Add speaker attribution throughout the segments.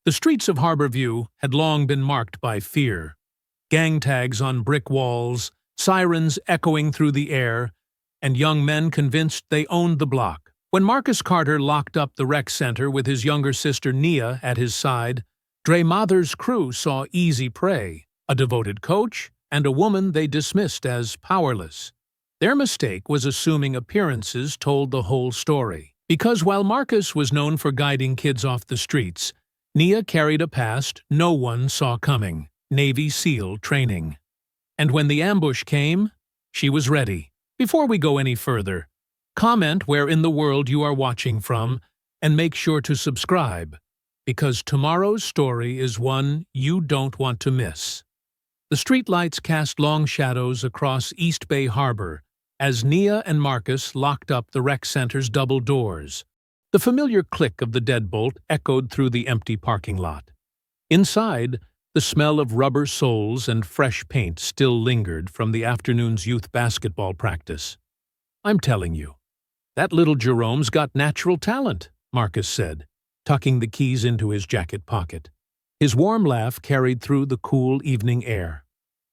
Speaker 1: The streets of Harborview had long been marked by fear. Gang tags on brick walls, sirens echoing through the air, and young men convinced they owned the block. When Marcus Carter locked up the rec center with his younger sister Nia at his side, Dre Mather's crew saw easy prey, a devoted coach and a woman they dismissed as powerless. Their mistake was assuming appearances told the whole story. Because while Marcus was known for guiding kids off the streets, Nia carried a past no one saw coming: Navy SEAL training. And when the ambush came, she was ready. Before we go any further, comment where in the world you are watching from, and make sure to subscribe, because tomorrow's story is one you don't want to miss. The streetlights cast long shadows across East Bay Harbor as Nia and Marcus locked up the rec center's double doors. The familiar click of the deadbolt echoed through the empty parking lot. Inside, the smell of rubber soles and fresh paint still lingered from the afternoon's youth basketball practice. "I'm telling you, that little Jerome's got natural talent," Marcus said, tucking the keys into his jacket pocket. His warm laugh carried through the cool evening air.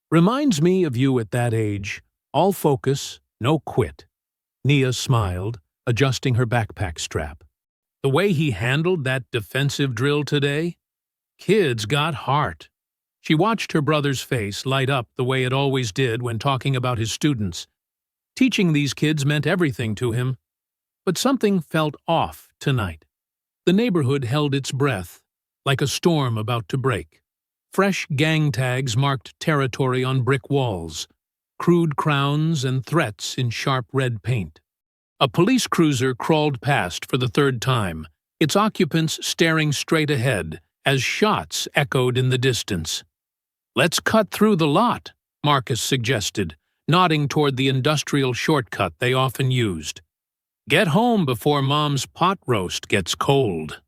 Speaker 1: "Reminds me of you at that age, all focus, no quit." Nia smiled, adjusting her backpack strap. "The way he handled that defensive drill today? Kid's got heart." She watched her brother's face light up the way it always did when talking about his students. Teaching these kids meant everything to him. But something felt off tonight. The neighborhood held its breath, like a storm about to break. Fresh gang tags marked territory on brick walls, crude crowns and threats in sharp red paint. A police cruiser crawled past for the third time, its occupants staring straight ahead as shots echoed in the distance. "Let's cut through the lot," Marcus suggested, nodding toward the industrial shortcut they often used. "Get home before Mom's pot roast gets cold."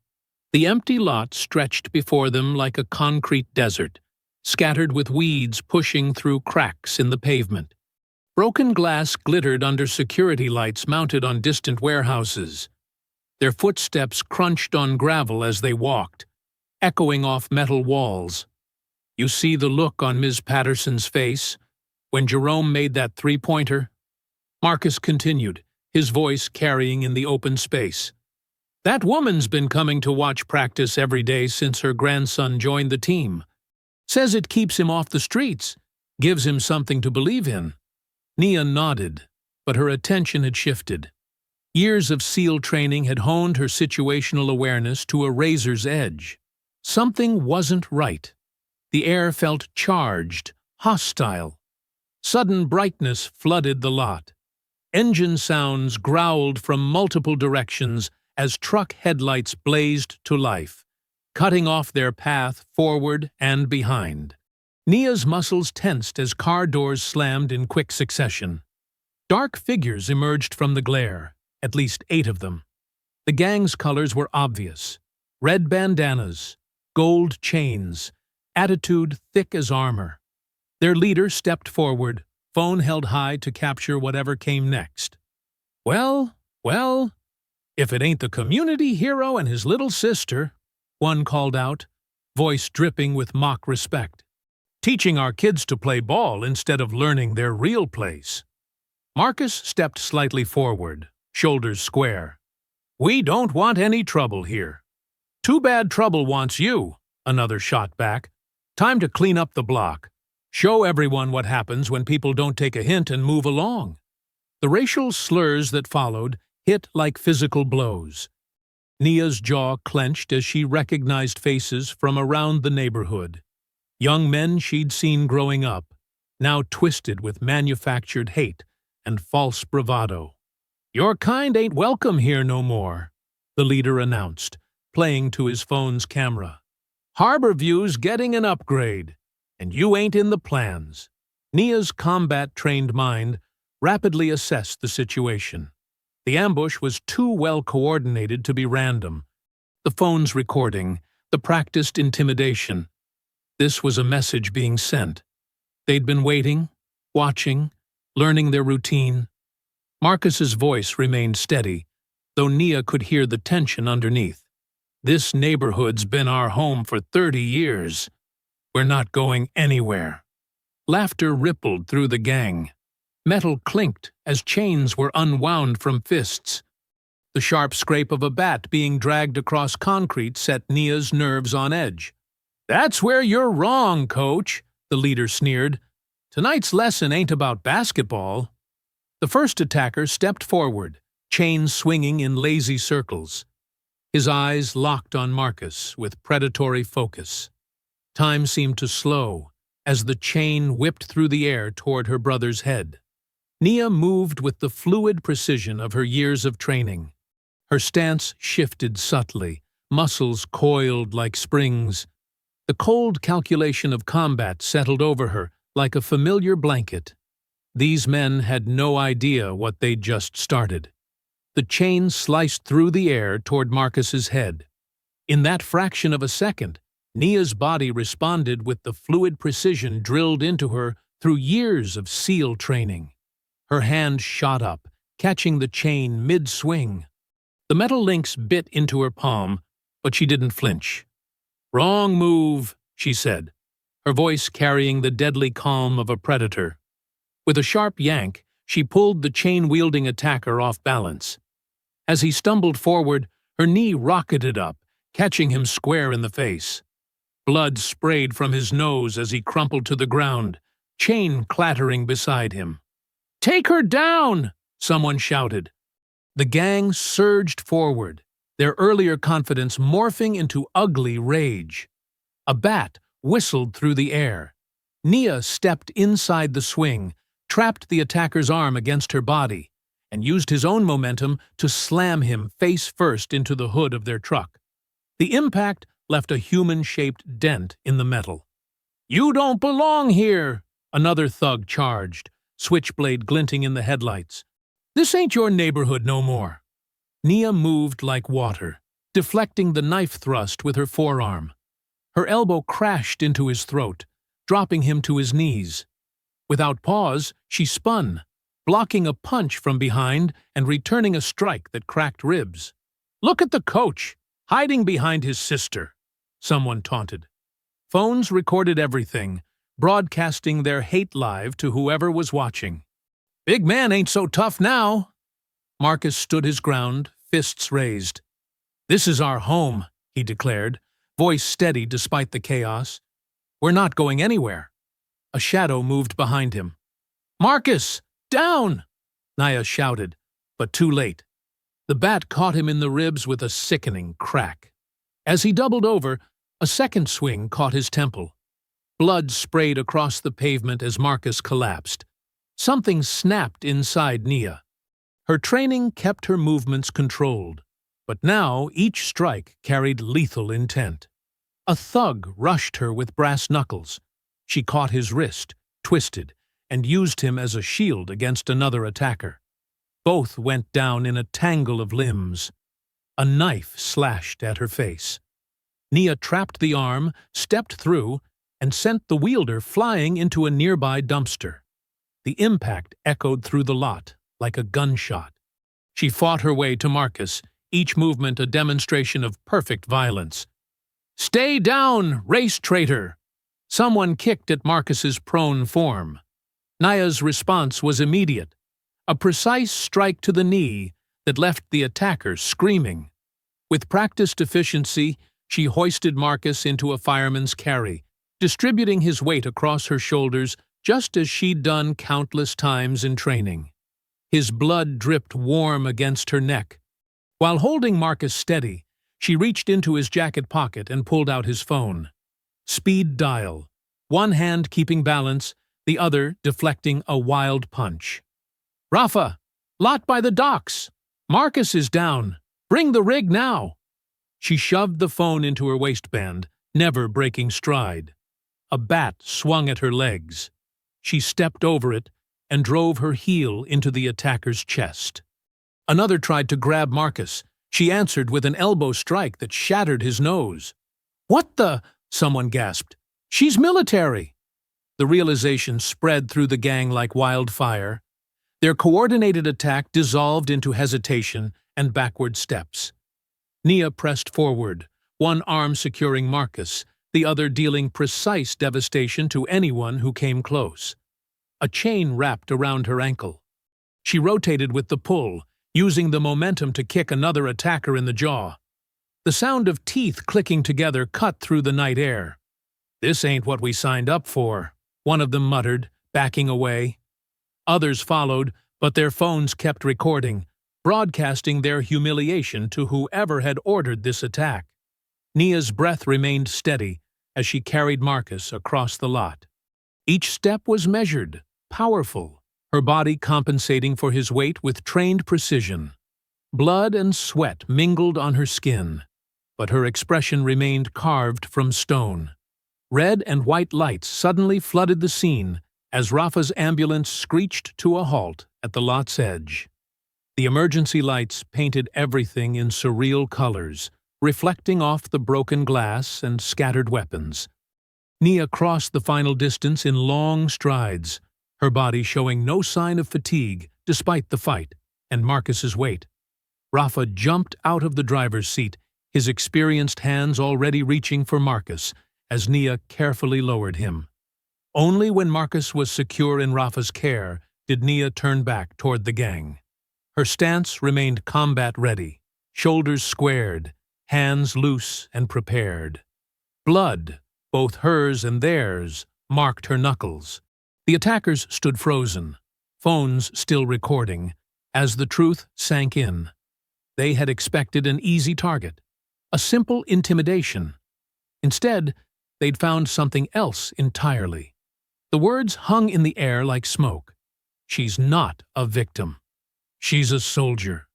Speaker 1: The empty lot stretched before them like a concrete desert, scattered with weeds pushing through cracks in the pavement. Broken glass glittered under security lights mounted on distant warehouses. Their footsteps crunched on gravel as they walked, echoing off metal walls. "You see the look on Ms. Patterson's face when Jerome made that three-pointer?" Marcus continued, his voice carrying in the open space. "That woman's been coming to watch practice every day since her grandson joined the team. Says it keeps him off the streets, gives him something to believe in." Nia nodded, but her attention had shifted. Years of SEAL training had honed her situational awareness to a razor's edge. Something wasn't right. The air felt charged, hostile. Sudden brightness flooded the lot. Engine sounds growled from multiple directions as truck headlights blazed to life, cutting off their path forward and behind. Nia's muscles tensed as car doors slammed in quick succession. Dark figures emerged from the glare, at least 8 of them. The gang's colors were obvious: red bandanas, gold chains, attitude thick as armor. Their leader stepped forward, phone held high to capture whatever came next. Well, if it ain't the community hero and his little sister," one called out, voice dripping with mock respect. "Teaching our kids to play ball instead of learning their real place." Marcus stepped slightly forward, shoulders square. "We don't want any trouble here." "Too bad trouble wants you," another shot back. "Time to clean up the block. Show everyone what happens when people don't take a hint and move along." The racial slurs that followed hit like physical blows. Nia's jaw clenched as she recognized faces from around the neighborhood. Young men she'd seen growing up, now twisted with manufactured hate and false bravado. "Your kind ain't welcome here no more," the leader announced, playing to his phone's camera. "Harborview's getting an upgrade, and you ain't in the plans." Nia's combat-trained mind rapidly assessed the situation. The ambush was too well coordinated to be random. The phone's recording, the practiced intimidation. This was a message being sent. They'd been waiting, watching, learning their routine. Marcus's voice remained steady, though Nia could hear the tension underneath. This neighborhood's been our home for 30 years. We're not going anywhere." Laughter rippled through the gang. Metal clinked as chains were unwound from fists. The sharp scrape of a bat being dragged across concrete set Nia's nerves on edge. "That's where you're wrong, coach," the leader sneered. "Tonight's lesson ain't about basketball." The first attacker stepped forward, chains swinging in lazy circles. His eyes locked on Marcus with predatory focus. Time seemed to slow as the chain whipped through the air toward her brother's head. Nia moved with the fluid precision of her years of training. Her stance shifted subtly, muscles coiled like springs. The cold calculation of combat settled over her like a familiar blanket. These men had no idea what they'd just started. The chain sliced through the air toward Marcus's head. In that fraction of a second, Nia's body responded with the fluid precision drilled into her through years of SEAL training. Her hand shot up, catching the chain mid-swing. The metal links bit into her palm, but she didn't flinch. "Wrong move," she said, her voice carrying the deadly calm of a predator. With a sharp yank, she pulled the chain-wielding attacker off balance. As he stumbled forward, her knee rocketed up, catching him square in the face. Blood sprayed from his nose as he crumpled to the ground, chain clattering beside him. "Take her down!" someone shouted. The gang surged forward, their earlier confidence morphing into ugly rage. A bat whistled through the air. Nia stepped inside the swing, trapped the attacker's arm against her body, and used his own momentum to slam him face first into the hood of their truck. The impact left a human-shaped dent in the metal. "You don't belong here!" another thug charged, switchblade glinting in the headlights. "This ain't your neighborhood no more." Nia moved like water, deflecting the knife thrust with her forearm. Her elbow crashed into his throat, dropping him to his knees. Without pause, she spun, blocking a punch from behind and returning a strike that cracked ribs. "Look at the coach, hiding behind his sister," someone taunted. Phones recorded everything, broadcasting their hate live to whoever was watching. "Big man ain't so tough now." Marcus stood his ground, fists raised. "This is our home," he declared, voice steady despite the chaos. "We're not going anywhere." A shadow moved behind him. "Marcus, down!" Nia shouted, but too late. The bat caught him in the ribs with a sickening crack. As he doubled over, a second swing caught his temple. Blood sprayed across the pavement as Marcus collapsed. Something snapped inside Nia. Her training kept her movements controlled, but now each strike carried lethal intent. A thug rushed her with brass knuckles. She caught his wrist, twisted, and used him as a shield against another attacker. Both went down in a tangle of limbs. A knife slashed at her face. Nia trapped the arm, stepped through, and sent the wielder flying into a nearby dumpster. The impact echoed through the lot like a gunshot. She fought her way to Marcus, each movement a demonstration of perfect violence. "Stay down, race traitor!" Someone kicked at Marcus's prone form. Nia's response was immediate, a precise strike to the knee that left the attacker screaming. With practiced efficiency, she hoisted Marcus into a fireman's carry, distributing his weight across her shoulders just as she'd done countless times in training. His blood dripped warm against her neck. While holding Marcus steady, she reached into his jacket pocket and pulled out his phone. Speed dial, one hand keeping balance, the other deflecting a wild punch. "Rafa, lot by the docks. Marcus is down. Bring the rig now." She shoved the phone into her waistband, never breaking stride. A bat swung at her legs. She stepped over it and drove her heel into the attacker's chest. Another tried to grab Marcus. She answered with an elbow strike that shattered his nose. "What the?" someone gasped. "She's military." The realization spread through the gang like wildfire. Their coordinated attack dissolved into hesitation and backward steps. Nia pressed forward, one arm securing Marcus, the other dealing precise devastation to anyone who came close. A chain wrapped around her ankle. She rotated with the pull, using the momentum to kick another attacker in the jaw. The sound of teeth clicking together cut through the night air. "This ain't what we signed up for," one of them muttered, backing away. Others followed, but their phones kept recording, broadcasting their humiliation to whoever had ordered this attack. Nia's breath remained steady as she carried Marcus across the lot. Each step was measured, powerful, her body compensating for his weight with trained precision. Blood and sweat mingled on her skin, but her expression remained carved from stone. Red and white lights suddenly flooded the scene as Rafa's ambulance screeched to a halt at the lot's edge. The emergency lights painted everything in surreal colors, reflecting off the broken glass and scattered weapons. Nia crossed the final distance in long strides, her body showing no sign of fatigue despite the fight and Marcus's weight. Rafa jumped out of the driver's seat, his experienced hands already reaching for Marcus, as Nia carefully lowered him. Only when Marcus was secure in Rafa's care did Nia turn back toward the gang. Her stance remained combat-ready, shoulders squared, hands loose and prepared. Blood, both hers and theirs, marked her knuckles. The attackers stood frozen, phones still recording, as the truth sank in. They had expected an easy target, a simple intimidation. Instead, they'd found something else entirely. The words hung in the air like smoke. "She's not a victim. She's a soldier."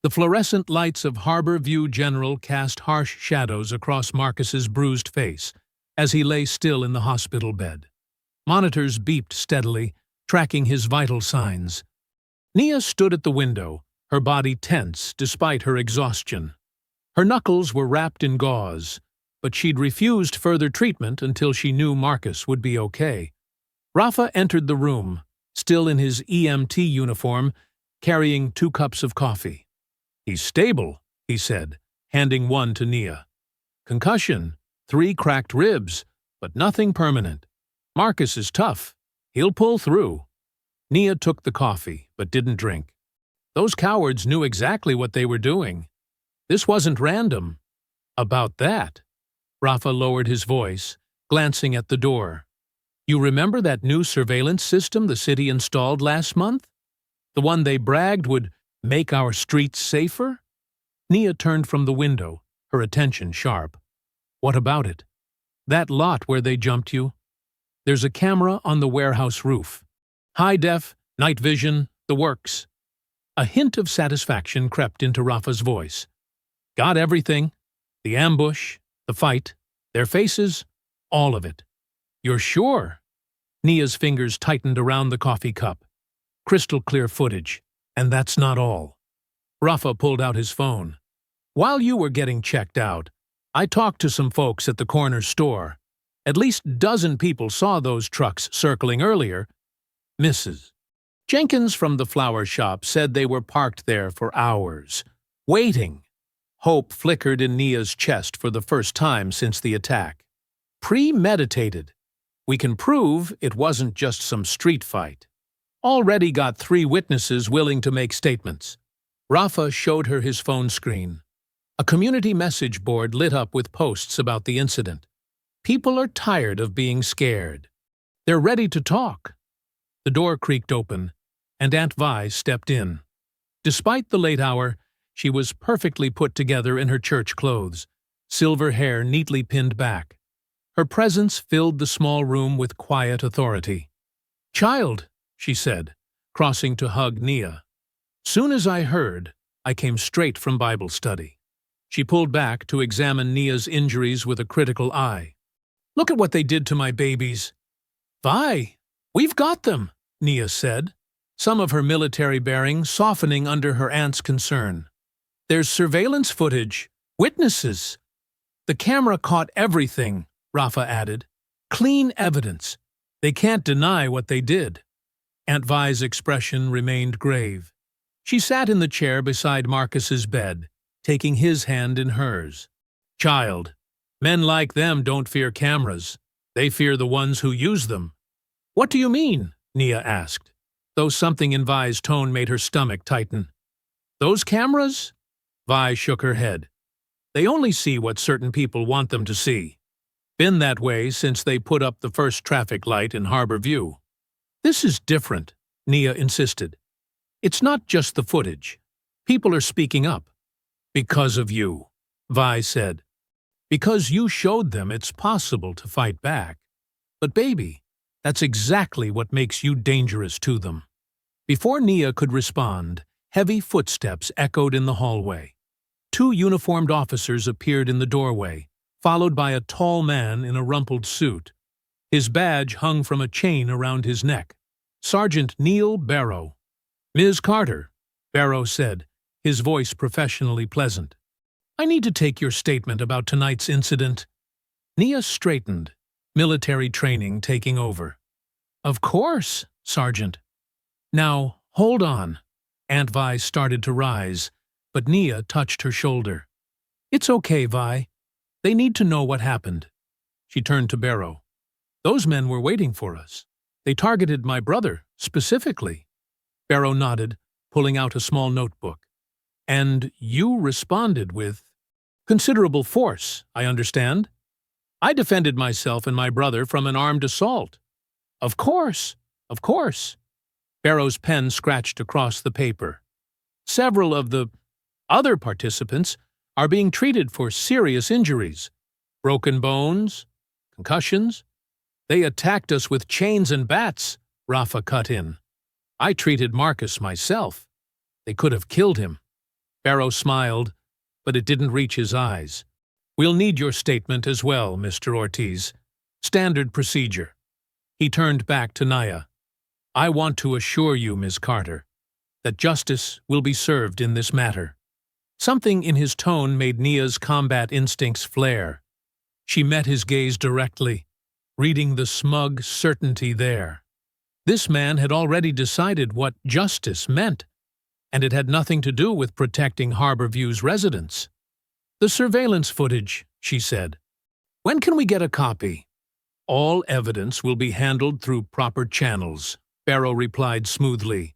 Speaker 1: The fluorescent lights of Harbor View General cast harsh shadows across Marcus's bruised face as he lay still in the hospital bed. Monitors beeped steadily, tracking his vital signs. Nia stood at the window, her body tense despite her exhaustion. Her knuckles were wrapped in gauze, but she'd refused further treatment until she knew Marcus would be okay. Rafa entered the room, still in his EMT uniform, carrying 2 cups of coffee. "He's stable," he said, handing one to Nia. "Concussion, 3 cracked ribs, but nothing permanent. Marcus is tough. He'll pull through." Nia took the coffee, but didn't drink. Those cowards knew exactly what they were doing. This wasn't random. "About that," Rafa lowered his voice, glancing at the door. "You remember that new surveillance system the city installed last month? The one they bragged would make our streets safer?" Nia turned from the window, her attention sharp. "What about it? That lot where they jumped you? There's a camera on the warehouse roof. High def, night vision, the works." A hint of satisfaction crept into Rafa's voice. "Got everything. The ambush, the fight, their faces, all of it." "You're sure?" Nia's fingers tightened around the coffee cup. "Crystal clear footage, and that's not all." Rafa pulled out his phone. "While you were getting checked out, I talked to some folks at the corner store. At least a dozen people saw those trucks circling earlier. Mrs. Jenkins from the flower shop said they were parked there for hours, waiting." Hope flickered in Nia's chest for the first time since the attack. "Premeditated. We can prove it wasn't just some street fight. Already got 3 witnesses willing to make statements." Rafa showed her his phone screen. A community message board lit up with posts about the incident. People are tired of being scared. They're ready to talk. The door creaked open, and Aunt Vi stepped in. Despite the late hour, she was perfectly put together in her church clothes, silver hair neatly pinned back. Her presence filled the small room with quiet authority. "Child," she said, crossing to hug Nia. "Soon as I heard, I came straight from Bible study." She pulled back to examine Nia's injuries with a critical eye. "Look at what they did to my babies." "Vi, we've got them," Nia said, some of her military bearing softening under her aunt's concern. "There's surveillance footage, witnesses." "The camera caught everything," Rafa added. "Clean evidence. They can't deny what they did." Aunt Vi's expression remained grave. She sat in the chair beside Marcus's bed, taking his hand in hers. Child, men like them don't fear cameras. They fear the ones who use them. What do you mean? Nia asked, though something in Vi's tone made her stomach tighten. Those cameras? Vi shook her head. They only see what certain people want them to see. Been that way since they put up the first traffic light in Harbor View. This is different, Nia insisted. It's not just the footage. People are speaking up. Because of you, Vi said. Because you showed them it's possible to fight back. But baby, that's exactly what makes you dangerous to them. Before Nia could respond, heavy footsteps echoed in the hallway. 2 uniformed officers appeared in the doorway, followed by a tall man in a rumpled suit. His badge hung from a chain around his neck. Sergeant Neil Barrow. Ms. Carter, Barrow said, his voice professionally pleasant. I need to take your statement about tonight's incident. Nia straightened, military training taking over. Of course, Sergeant. Now, hold on. Aunt Vi started to rise, but Nia touched her shoulder. It's okay, Vi. They need to know what happened. She turned to Barrow. Those men were waiting for us. They targeted my brother, specifically. Barrow nodded, pulling out a small notebook. And you responded with considerable force, I understand. I defended myself and my brother from an armed assault. Of course, of course. Barrow's pen scratched across the paper. Several of the other participants are being treated for serious injuries. Broken bones, concussions. They attacked us with chains and bats, Rafa cut in. I treated Marcus myself. They could have killed him. Barrow smiled, but it didn't reach his eyes. We'll need your statement as well, Mr. Ortiz. Standard procedure. He turned back to Nia. I want to assure you, Ms. Carter, that justice will be served in this matter. Something in his tone made Nia's combat instincts flare. She met his gaze directly, reading the smug certainty there. This man had already decided what justice meant, and it had nothing to do with protecting Harbor View's residents. The surveillance footage, she said. When can we get a copy? All evidence will be handled through proper channels, Barrow replied smoothly.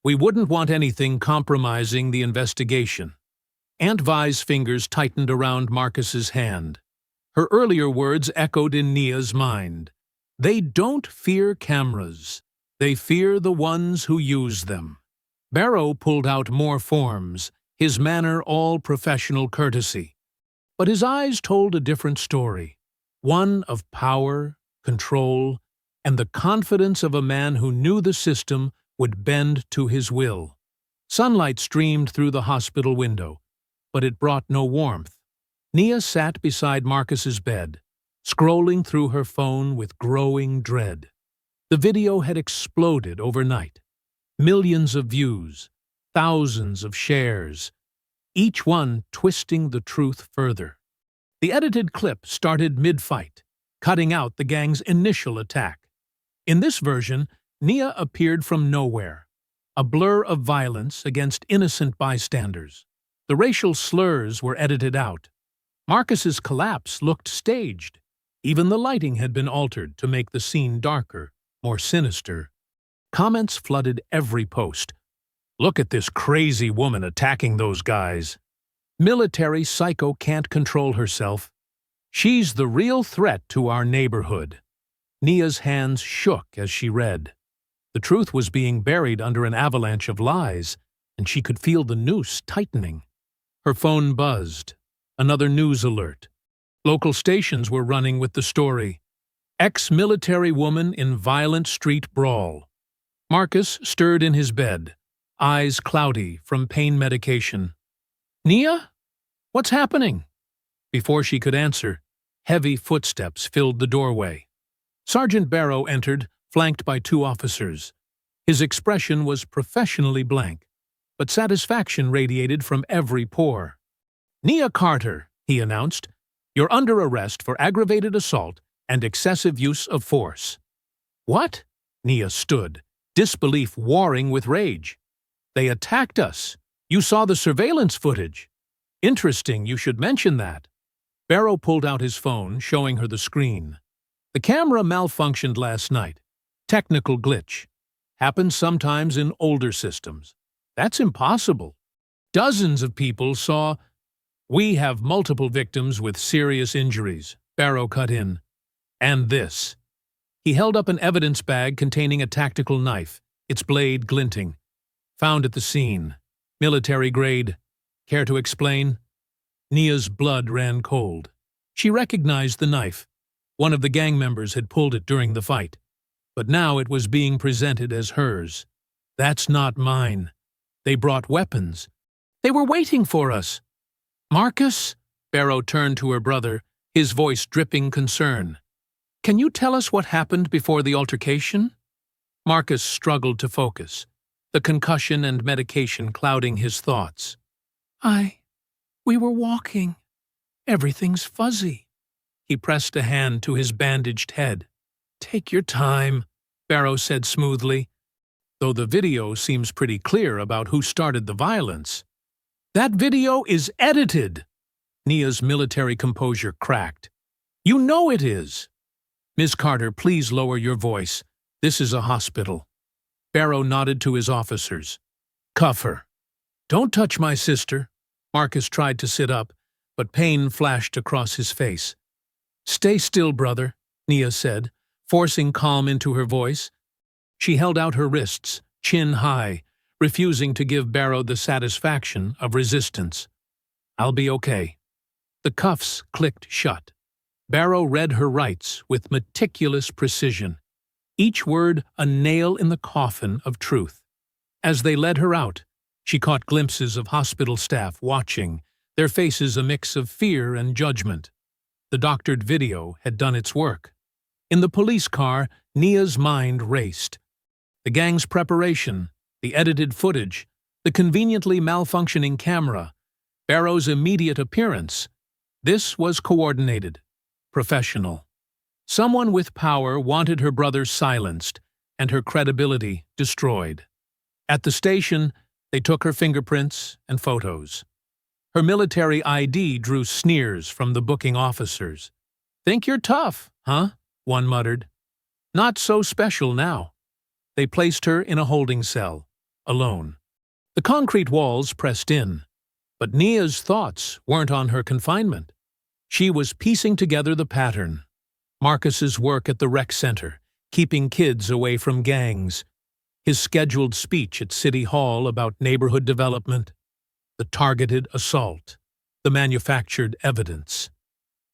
Speaker 1: We wouldn't want anything compromising the investigation. Aunt Vi's fingers tightened around Marcus's hand. Her earlier words echoed in Nia's mind. They don't fear cameras. They fear the ones who use them. Barrow pulled out more forms, his manner all professional courtesy. But his eyes told a different story, one of power, control, and the confidence of a man who knew the system would bend to his will. Sunlight streamed through the hospital window, but it brought no warmth. Nia sat beside Marcus's bed, scrolling through her phone with growing dread. The video had exploded overnight. Millions of views, thousands of shares, each one twisting the truth further. The edited clip started mid-fight, cutting out the gang's initial attack. In this version, Nia appeared from nowhere, a blur of violence against innocent bystanders. The racial slurs were edited out. Marcus's collapse looked staged. Even the lighting had been altered to make the scene darker, more sinister. Comments flooded every post. Look at this crazy woman attacking those guys. Military psycho can't control herself. She's the real threat to our neighborhood. Nia's hands shook as she read. The truth was being buried under an avalanche of lies, and she could feel the noose tightening. Her phone buzzed. Another news alert. Local stations were running with the story. Ex-military woman in violent street brawl. Marcus stirred in his bed, eyes cloudy from pain medication. Nia? What's happening? Before she could answer, heavy footsteps filled the doorway. Sergeant Barrow entered, flanked by 2 officers. His expression was professionally blank, but satisfaction radiated from every pore. Nia Carter, he announced, you're under arrest for aggravated assault and excessive use of force. What? Nia stood, disbelief warring with rage. They attacked us. You saw the surveillance footage. Interesting, you should mention that. Barrow pulled out his phone, showing her the screen. The camera malfunctioned last night. Technical glitch. Happens sometimes in older systems. That's impossible. Dozens of people saw. We have multiple victims with serious injuries, Barrow cut in. And this. He held up an evidence bag containing a tactical knife, its blade glinting. Found at the scene. Military grade. Care to explain? Nia's blood ran cold. She recognized the knife. One of the gang members had pulled it during the fight. But now it was being presented as hers. That's not mine. They brought weapons. They were waiting for us. Marcus? Barrow turned to her brother, his voice dripping concern. Can you tell us what happened before the altercation? Marcus struggled to focus, the concussion and medication clouding his thoughts. We were walking. Everything's fuzzy. He pressed a hand to his bandaged head. Take your time, Barrow said smoothly, though the video seems pretty clear about who started the violence. That video is edited! Nia's military composure cracked. You know it is! Miss Carter, please lower your voice. This is a hospital. Barrow nodded to his officers. Cuff her. Don't touch my sister. Marcus tried to sit up, but pain flashed across his face. Stay still, brother, Nia said, forcing calm into her voice. She held out her wrists, chin high, refusing to give Barrow the satisfaction of resistance. I'll be okay. The cuffs clicked shut. Barrow read her rights with meticulous precision, each word a nail in the coffin of truth. As they led her out, she caught glimpses of hospital staff watching, their faces a mix of fear and judgment. The doctored video had done its work. In the police car, Nia's mind raced. The gang's preparation, the edited footage, the conveniently malfunctioning camera, Barrow's immediate appearance. This was coordinated, professional. Someone with power wanted her brother silenced and her credibility destroyed. At the station, they took her fingerprints and photos. Her military ID drew sneers from the booking officers. Think you're tough, huh? One muttered. Not so special now. They placed her in a holding cell, alone. The concrete walls pressed in, but Nia's thoughts weren't on her confinement. She was piecing together the pattern. Marcus's work at the rec center, keeping kids away from gangs, his scheduled speech at City Hall about neighborhood development, the targeted assault, the manufactured evidence.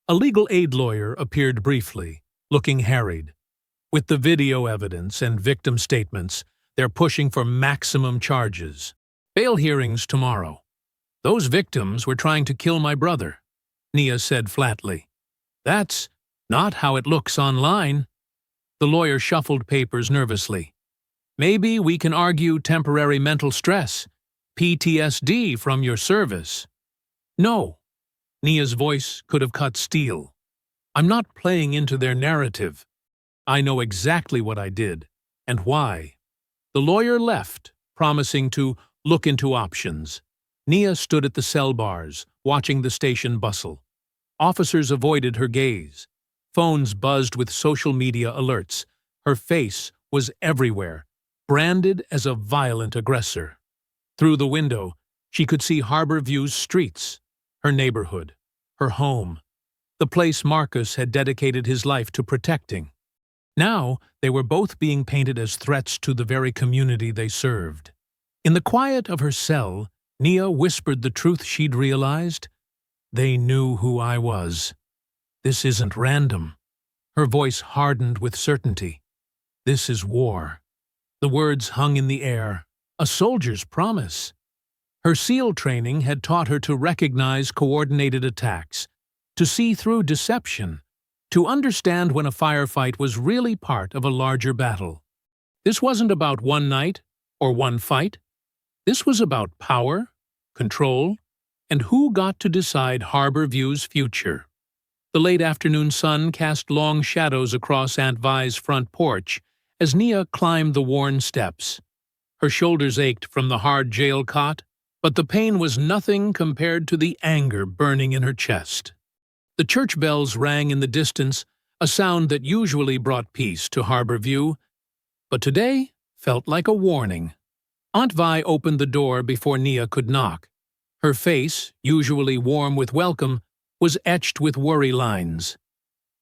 Speaker 1: A legal aid lawyer appeared briefly, looking harried. With the video evidence and victim statements, they're pushing for maximum charges. Bail hearings tomorrow. Those victims were trying to kill my brother, Nia said flatly. That's not how it looks online. The lawyer shuffled papers nervously. Maybe we can argue temporary mental stress, PTSD from your service. No. Nia's voice could have cut steel. I'm not playing into their narrative. I know exactly what I did, and why. The lawyer left, promising to look into options. Nia stood at the cell bars, watching the station bustle. Officers avoided her gaze. Phones buzzed with social media alerts. Her face was everywhere, branded as a violent aggressor. Through the window, she could see Harbor View's streets, her neighborhood, her home, the place Marcus had dedicated his life to protecting. Now, they were both being painted as threats to the very community they served. In the quiet of her cell, Nia whispered the truth she'd realized. They knew who I was. This isn't random. Her voice hardened with certainty. This is war. The words hung in the air, a soldier's promise. Her SEAL training had taught her to recognize coordinated attacks, to see through deception, to understand when a firefight was really part of a larger battle. This wasn't about one night or one fight. This was about power, control, and who got to decide Harbor View's future. The late afternoon sun cast long shadows across Aunt Vi's front porch as Nia climbed the worn steps. Her shoulders ached from the hard jail cot, but the pain was nothing compared to the anger burning in her chest. The church bells rang in the distance, a sound that usually brought peace to Harborview, but today felt like a warning. Aunt Vi opened the door before Nia could knock. Her face, usually warm with welcome, was etched with worry lines.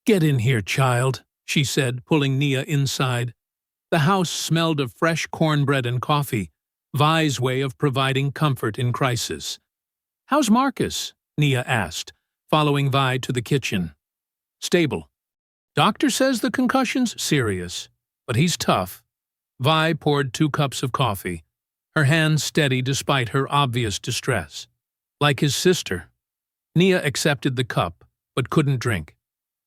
Speaker 1: "Get in here, child," she said, pulling Nia inside. The house smelled of fresh cornbread and coffee, Vi's way of providing comfort in crisis. "How's Marcus?" Nia asked, following Vi to the kitchen. "Stable. Doctor says the concussion's serious, but he's tough." Vi poured 2 cups of coffee, her hands steady despite her obvious distress. "Like his sister." Nia accepted the cup, but couldn't drink.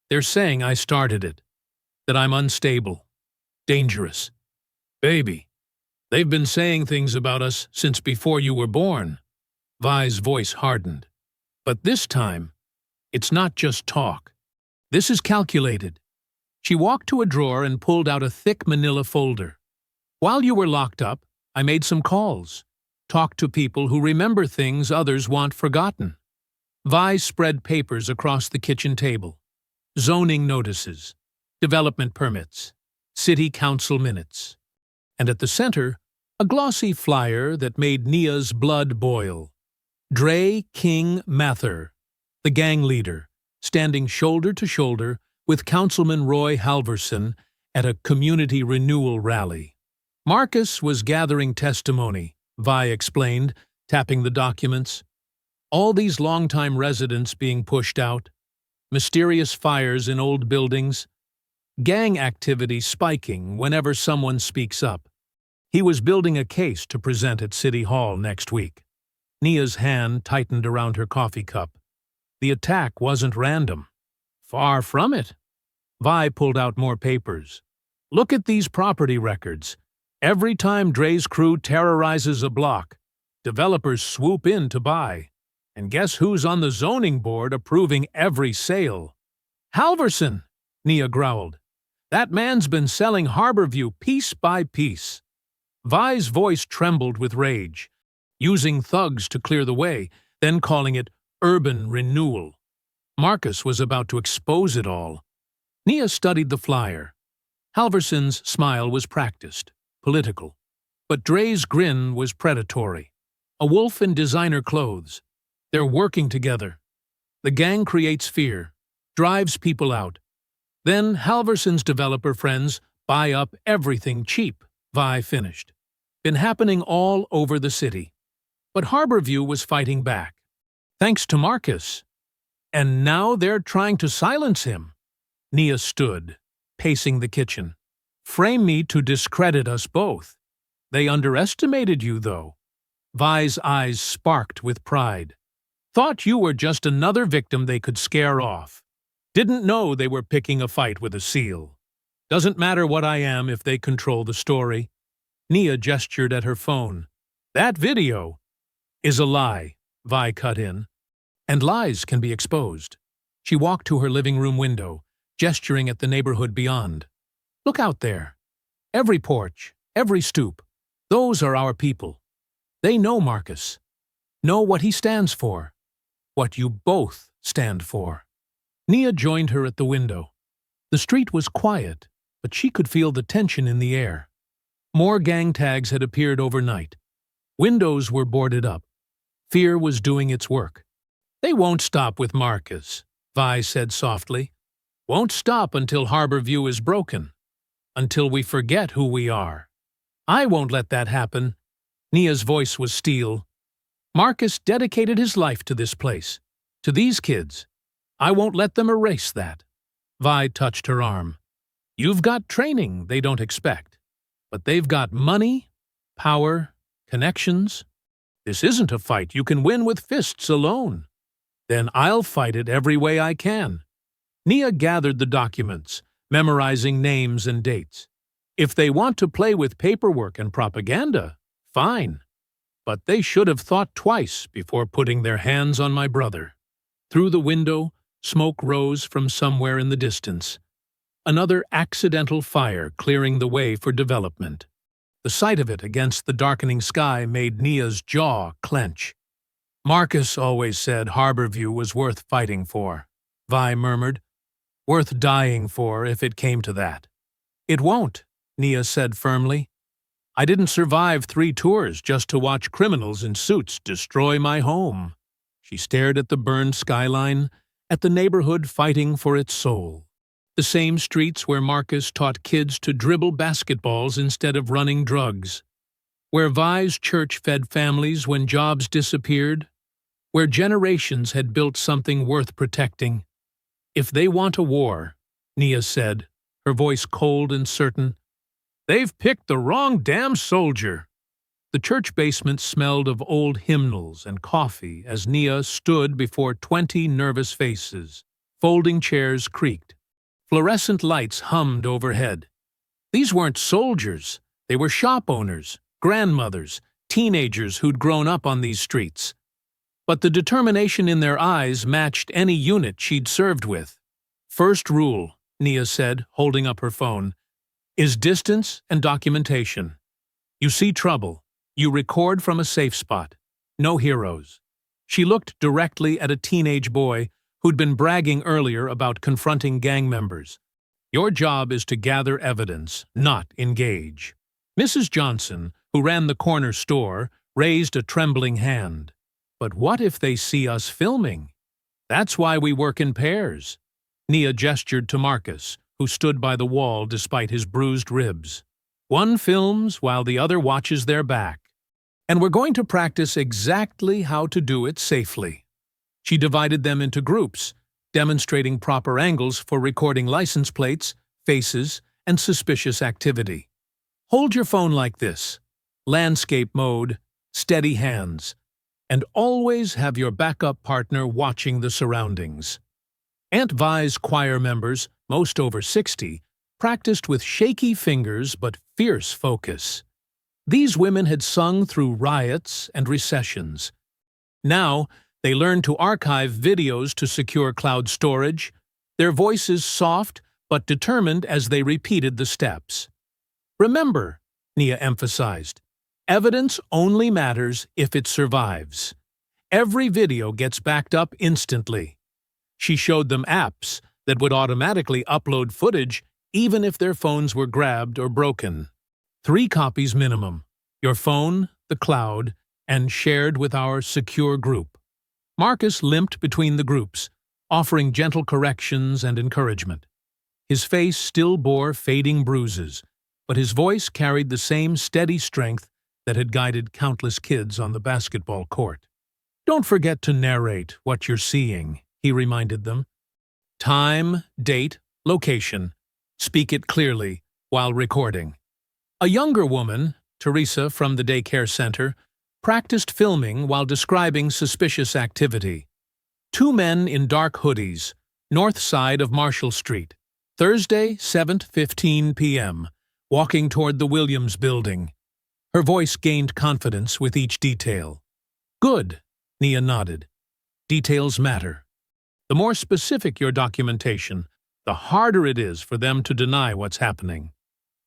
Speaker 1: "They're saying I started it, that I'm unstable, dangerous. Baby, they've been saying things about us since before you were born." Vi's voice hardened. "But this time, it's not just talk. This is calculated." She walked to a drawer and pulled out a thick manila folder. "While you were locked up, I made some calls. Talked to people who remember things others want forgotten." Vi spread papers across the kitchen table. Zoning notices, development permits, city council minutes. And at the center, a glossy flyer that made Nia's blood boil. Dre King Mather, the gang leader, standing shoulder to shoulder with Councilman Roy Halverson at a community renewal rally. Marcus was gathering testimony, Vi explained, tapping the documents. All these longtime residents being pushed out, mysterious fires in old buildings, gang activity spiking whenever someone speaks up. He was building a case to present at City Hall next week. Nia's hand tightened around her coffee cup. The attack wasn't random. Far from it. Vi pulled out more papers. "Look at these property records. Every time Dre's crew terrorizes a block, developers swoop in to buy. And guess who's on the zoning board approving every sale?" "Halverson," Nia growled. "That man's been selling Harborview piece by piece." Vi's voice trembled with rage, using thugs to clear the way, then calling it urban renewal. Marcus was about to expose it all. Nia studied the flyer. Halverson's smile was practiced, political. But Dre's grin was predatory. A wolf in designer clothes. They're working together. The gang creates fear, drives people out. Then Halverson's developer friends buy up everything cheap, Vi finished. Been happening all over the city. But Harborview was fighting back. Thanks to Marcus. And now they're trying to silence him. Nia stood, pacing the kitchen. "Frame me to discredit us both. They underestimated you, though." Vi's eyes sparked with pride. "Thought you were just another victim they could scare off. Didn't know they were picking a fight with a seal. Doesn't matter what I am if they control the story." Nia gestured at her phone. "That video is a lie," Vi cut in. "And lies can be exposed." She walked to her living room window, gesturing at the neighborhood beyond. "Look out there. Every porch, every stoop. Those are our people. They know Marcus. Know what he stands for. What you both stand for." Nia joined her at the window. The street was quiet, but she could feel the tension in the air. More gang tags had appeared overnight. Windows were boarded up. Fear was doing its work. "They won't stop with Marcus," Vi said softly. "Won't stop until Harborview is broken. Until we forget who we are. I won't let that happen." Nia's voice was steel. "Marcus dedicated his life to this place, to these kids. I won't let them erase that." Vi touched her arm. "You've got training they don't expect. But they've got money, power, connections. This isn't a fight you can win with fists alone. Then I'll fight it every way I can." Nia gathered the documents, memorizing names and dates. If they want to play with paperwork and propaganda, fine. But they should have thought twice before putting their hands on my brother. Through the window, smoke rose from somewhere in the distance. Another accidental fire clearing the way for development. The sight of it against the darkening sky made Nia's jaw clench. "Marcus always said Harborview was worth fighting for." Vi murmured. Worth dying for if it came to that. It won't, Nia said firmly. I didn't survive 3 tours just to watch criminals in suits destroy my home. She stared at the burned skyline, at the neighborhood fighting for its soul. The same streets where Marcus taught kids to dribble basketballs instead of running drugs. Where Vi's church fed families when jobs disappeared. Where generations had built something worth protecting. If they want a war, Nia said, her voice cold and certain, they've picked the wrong damn soldier. The church basement smelled of old hymnals and coffee as Nia stood before 20 nervous faces. Folding chairs creaked. Fluorescent lights hummed overhead. These weren't soldiers. They were shop owners, grandmothers, teenagers who'd grown up on these streets. But the determination in their eyes matched any unit she'd served with. First rule, Nia said, holding up her phone, is distance and documentation. You see trouble. You record from a safe spot. No heroes. She looked directly at a teenage boy who'd been bragging earlier about confronting gang members. Your job is to gather evidence, not engage. Mrs. Johnson, who ran the corner store, raised a trembling hand. But what if they see us filming? That's why we work in pairs. Nia gestured to Marcus, who stood by the wall despite his bruised ribs. One films while the other watches their back. And we're going to practice exactly how to do it safely. She divided them into groups, demonstrating proper angles for recording license plates, faces, and suspicious activity. Hold your phone like this. Landscape mode, steady hands. And always have your backup partner watching the surroundings. Aunt Vi's choir members, most over 60, practiced with shaky fingers but fierce focus. These women had sung through riots and recessions. Now, they learned to archive videos to secure cloud storage, their voices soft but determined as they repeated the steps. Remember, Nia emphasized, evidence only matters if it survives. Every video gets backed up instantly. She showed them apps that would automatically upload footage even if their phones were grabbed or broken. 3 copies minimum, your phone, the cloud, and shared with our secure group. Marcus limped between the groups, offering gentle corrections and encouragement. His face still bore fading bruises, but his voice carried the same steady strength that had guided countless kids on the basketball court. Don't forget to narrate what you're seeing, he reminded them. Time, date, location. Speak it clearly while recording. A younger woman, Teresa from the daycare center, practiced filming while describing suspicious activity. 2 men in dark hoodies, north side of Marshall Street, Thursday, 7:15 p.m., walking toward the Williams building. Her voice gained confidence with each detail. Good, Nia nodded. Details matter. The more specific your documentation, the harder it is for them to deny what's happening.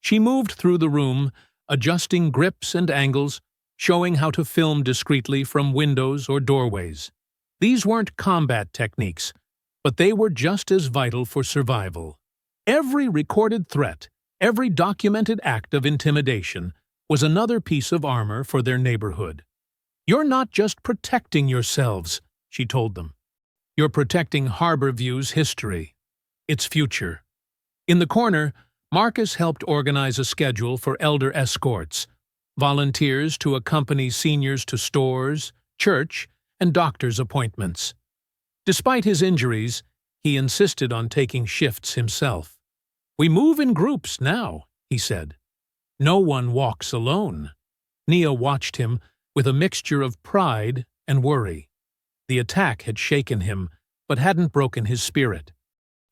Speaker 1: She moved through the room, adjusting grips and angles, showing how to film discreetly from windows or doorways. These weren't combat techniques, but they were just as vital for survival. Every recorded threat, every documented act of intimidation, was another piece of armor for their neighborhood. You're not just protecting yourselves, she told them. You're protecting Harborview's history, its future. In the corner, Marcus helped organize a schedule for elder escorts, volunteers to accompany seniors to stores, church, and doctor's appointments. Despite his injuries, he insisted on taking shifts himself. We move in groups now, he said. No one walks alone. Nia watched him with a mixture of pride and worry. The attack had shaken him, but hadn't broken his spirit.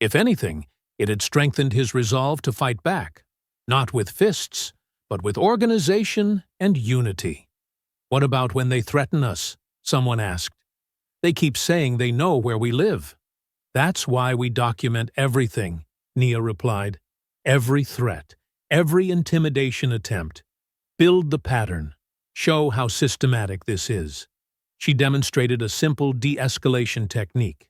Speaker 1: If anything, it had strengthened his resolve to fight back, not with fists, but with organization and unity. What about when they threaten us? Someone asked. They keep saying they know where we live. That's why we document everything, Nia replied. Every threat, every intimidation attempt. Build the pattern. Show how systematic this is. She demonstrated a simple de-escalation technique.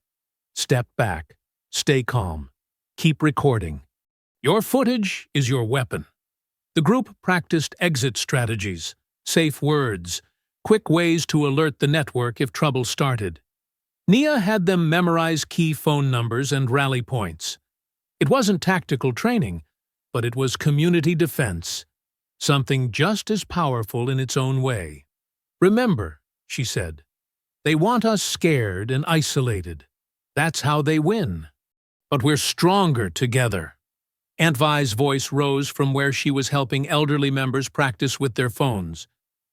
Speaker 1: Step back. Stay calm. Keep recording. Your footage is your weapon. The group practiced exit strategies, safe words, quick ways to alert the network if trouble started. Nia had them memorize key phone numbers and rally points. It wasn't tactical training, but it was community defense, something just as powerful in its own way. Remember, she said, they want us scared and isolated. That's how they win. But we're stronger together. Aunt Vi's voice rose from where she was helping elderly members practice with their phones.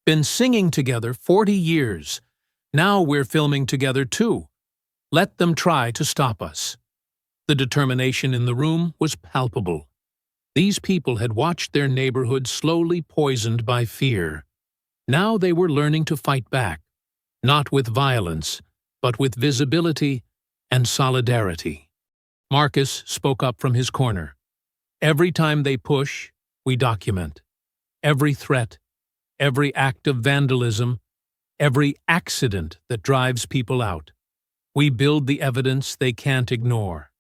Speaker 1: Been singing together 40 years. Now we're filming together too. Let them try to stop us. The determination in the room was palpable. These people had watched their neighborhood slowly poisoned by fear. Now they were learning to fight back, not with violence, but with visibility and solidarity. Marcus spoke up from his corner. Every time they push, we document. Every threat, every act of vandalism, every accident that drives people out. We build the evidence they can't ignore.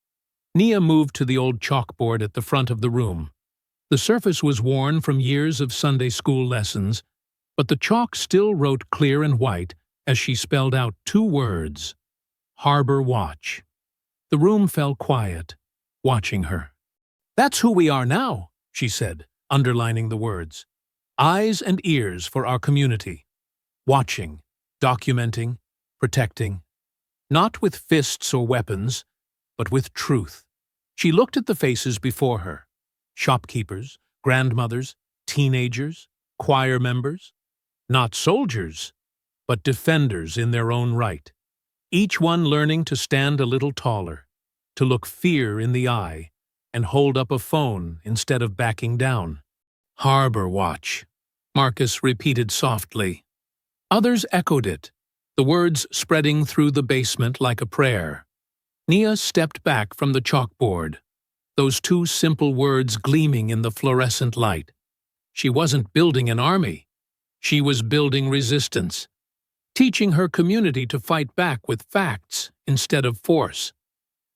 Speaker 1: Nia moved to the old chalkboard at the front of the room. The surface was worn from years of Sunday school lessons, but the chalk still wrote clear and white as she spelled out 2 words: Harbor Watch. The room fell quiet, watching her. That's who we are now, she said, underlining the words. Eyes and ears for our community. Watching, documenting, protecting. Not with fists or weapons, but with truth. She looked at the faces before her. Shopkeepers, grandmothers, teenagers, choir members. Not soldiers, but defenders in their own right. Each one learning to stand a little taller, to look fear in the eye, and hold up a phone instead of backing down. Harbor Watch, Marcus repeated softly. Others echoed it, the words spreading through the basement like a prayer. Nia stepped back from the chalkboard, those 2 simple words gleaming in the fluorescent light. She wasn't building an army. She was building resistance, teaching her community to fight back with facts instead of force,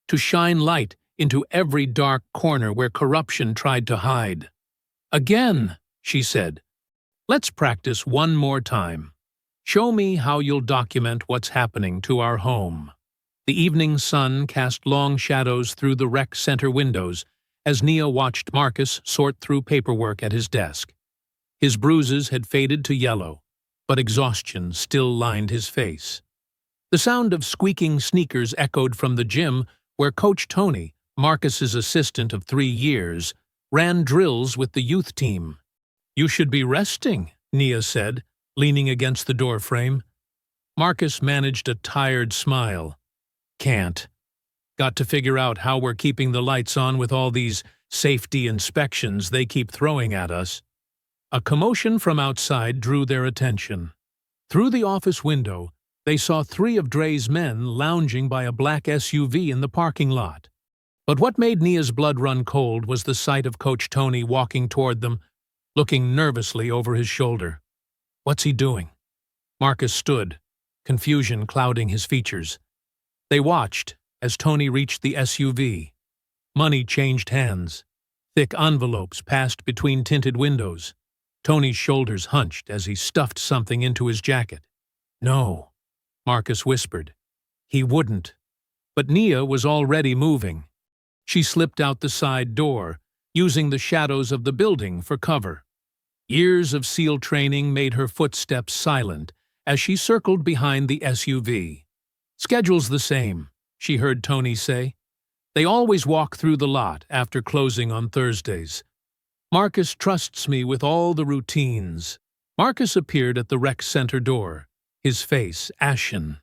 Speaker 1: to shine light into every dark corner where corruption tried to hide. Again, she said, let's practice one more time. Show me how you'll document what's happening to our home. The evening sun cast long shadows through the rec center windows as Nia watched Marcus sort through paperwork at his desk. His bruises had faded to yellow, but exhaustion still lined his face. The sound of squeaking sneakers echoed from the gym where Coach Tony, Marcus's assistant of 3 years, ran drills with the youth team. You should be resting, Nia said, leaning against the doorframe. Marcus managed a tired smile. Can't. Got to figure out how we're keeping the lights on with all these safety inspections they keep throwing at us. A commotion from outside drew their attention. Through the office window, they saw 3 of Dre's men lounging by a black SUV in the parking lot. But what made Nia's blood run cold was the sight of Coach Tony walking toward them, looking nervously over his shoulder. What's he doing? Marcus stood, confusion clouding his features. They watched as Tony reached the SUV. Money changed hands. Thick envelopes passed between tinted windows. Tony's shoulders hunched as he stuffed something into his jacket. No, Marcus whispered. He wouldn't. But Nia was already moving. She slipped out the side door, using the shadows of the building for cover. Years of SEAL training made her footsteps silent as she circled behind the SUV. Schedule's the same, she heard Tony say. They always walk through the lot after closing on Thursdays. Marcus trusts me with all the routines. Marcus appeared at the rec center door, his face ashen.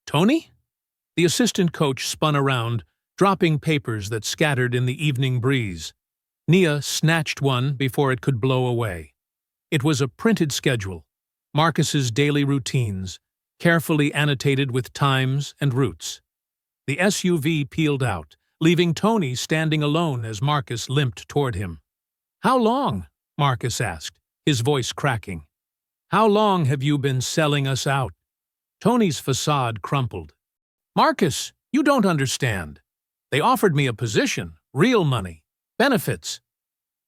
Speaker 1: Tony? The assistant coach spun around, dropping papers that scattered in the evening breeze. Nia snatched one before it could blow away. It was a printed schedule, Marcus's daily routines, carefully annotated with times and routes. The SUV peeled out, leaving Tony standing alone as Marcus limped toward him. How long? Marcus asked, his voice cracking. How long have you been selling us out? Tony's facade crumpled. Marcus, you don't understand. They offered me a position, real money, benefits.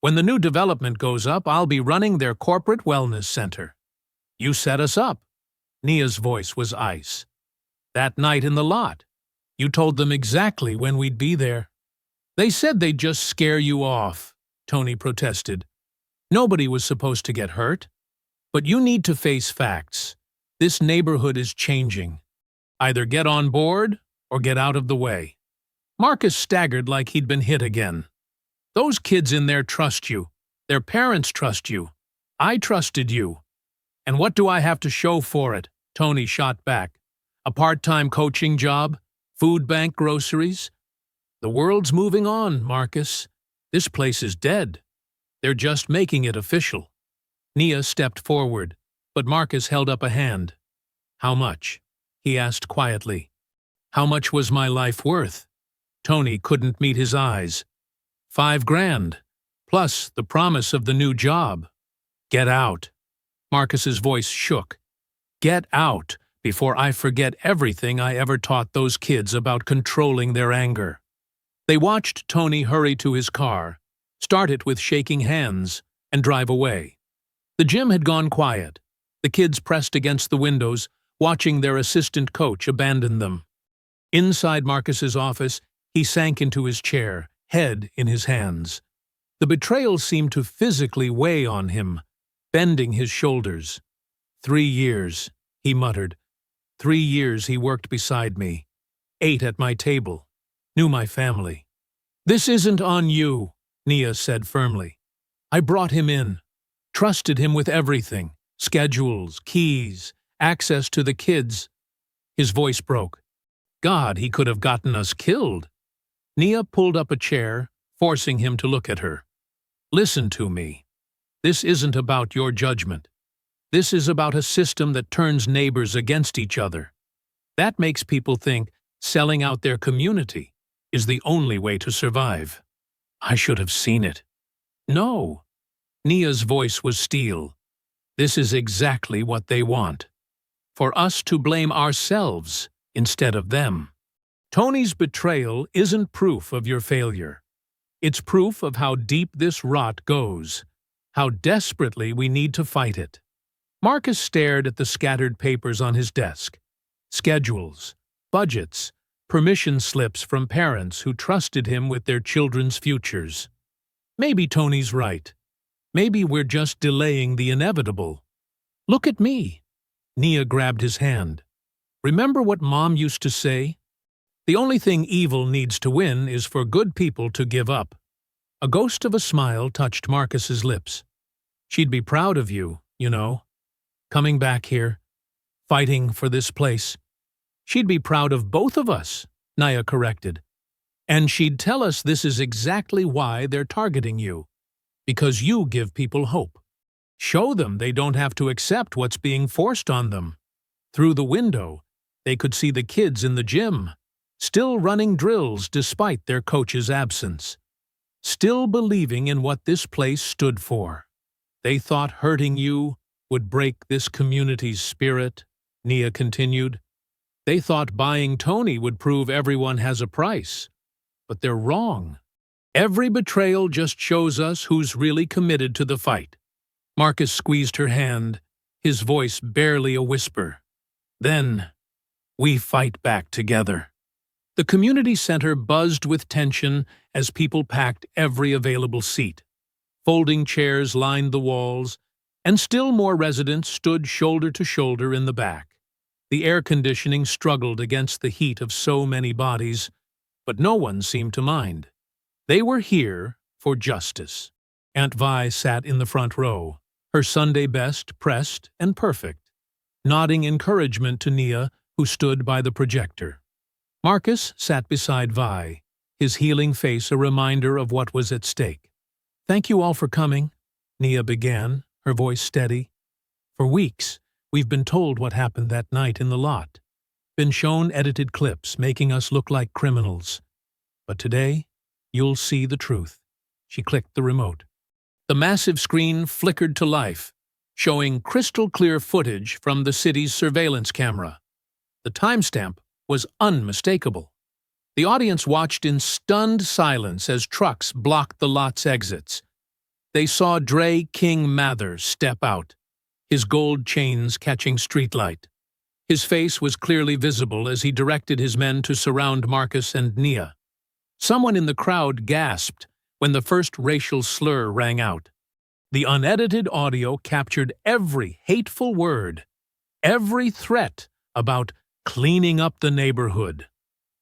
Speaker 1: When the new development goes up, I'll be running their corporate wellness center. You set us up. Nia's voice was ice. That night in the lot, you told them exactly when we'd be there. They said they'd just scare you off, Tony protested. Nobody was supposed to get hurt. But you need to face facts. This neighborhood is changing. Either get on board or get out of the way. Marcus staggered like he'd been hit again. Those kids in there trust you. Their parents trust you. I trusted you. And what do I have to show for it? Tony shot back. A part-time coaching job? Food bank groceries? The world's moving on, Marcus. This place is dead. They're just making it official. Nia stepped forward, but Marcus held up a hand. How much? He asked quietly. How much was my life worth? Tony couldn't meet his eyes. $5,000, plus the promise of the new job. Get out. Marcus's voice shook. Get out before I forget everything I ever taught those kids about controlling their anger. They watched Tony hurry to his car, start it with shaking hands, and drive away. The gym had gone quiet. The kids pressed against the windows, watching their assistant coach abandon them. Inside Marcus's office, he sank into his chair, head in his hands. The betrayal seemed to physically weigh on him, bending his shoulders. 3 years, he muttered. 3 years he worked beside me, ate at my table, knew my family. This isn't on you, Nia said firmly. I brought him in, trusted him with everything, schedules, keys, access to the kids. His voice broke. God, he could have gotten us killed. Nia pulled up a chair, forcing him to look at her. Listen to me. This isn't about your judgment. This is about a system that turns neighbors against each other. That makes people think selling out their community is the only way to survive. I should have seen it. No. Nia's voice was steel. This is exactly what they want. For us to blame ourselves instead of them. Tony's betrayal isn't proof of your failure. It's proof of how deep this rot goes, how desperately we need to fight it. Marcus stared at the scattered papers on his desk. Schedules, budgets, permission slips from parents who trusted him with their children's futures. Maybe Tony's right. Maybe we're just delaying the inevitable. Look at me. Nia grabbed his hand. Remember what Mom used to say? The only thing evil needs to win is for good people to give up. A ghost of a smile touched Marcus's lips. She'd be proud of you, you know. Coming back here, fighting for this place. She'd be proud of both of us, Nia corrected. And she'd tell us this is exactly why they're targeting you. Because you give people hope. Show them they don't have to accept what's being forced on them. Through the window, they could see the kids in the gym, still running drills despite their coach's absence. Still believing in what this place stood for. They thought hurting you would break this community's spirit, Nia continued. They thought buying Tony would prove everyone has a price. But they're wrong. Every betrayal just shows us who's really committed to the fight. Marcus squeezed her hand, his voice barely a whisper. Then, we fight back together. The community center buzzed with tension as people packed every available seat. Folding chairs lined the walls, and still more residents stood shoulder to shoulder in the back. The air conditioning struggled against the heat of so many bodies, but no one seemed to mind. They were here for justice. Aunt Vi sat in the front row, her Sunday best pressed and perfect, nodding encouragement to Nia, who stood by the projector. Marcus sat beside Vi, his healing face a reminder of what was at stake. Thank you all for coming, Nia began, her voice steady. For weeks, we've been told what happened that night in the lot. Been shown edited clips making us look like criminals. But today, you'll see the truth. She clicked the remote. The massive screen flickered to life, showing crystal-clear footage from the city's surveillance camera. The timestamp was unmistakable. The audience watched in stunned silence as trucks blocked the lot's exits. They saw Dre King Mather step out, his gold chains catching streetlight. His face was clearly visible as he directed his men to surround Marcus and Nia. Someone in the crowd gasped when the first racial slur rang out. The unedited audio captured every hateful word, every threat about cleaning up the neighborhood.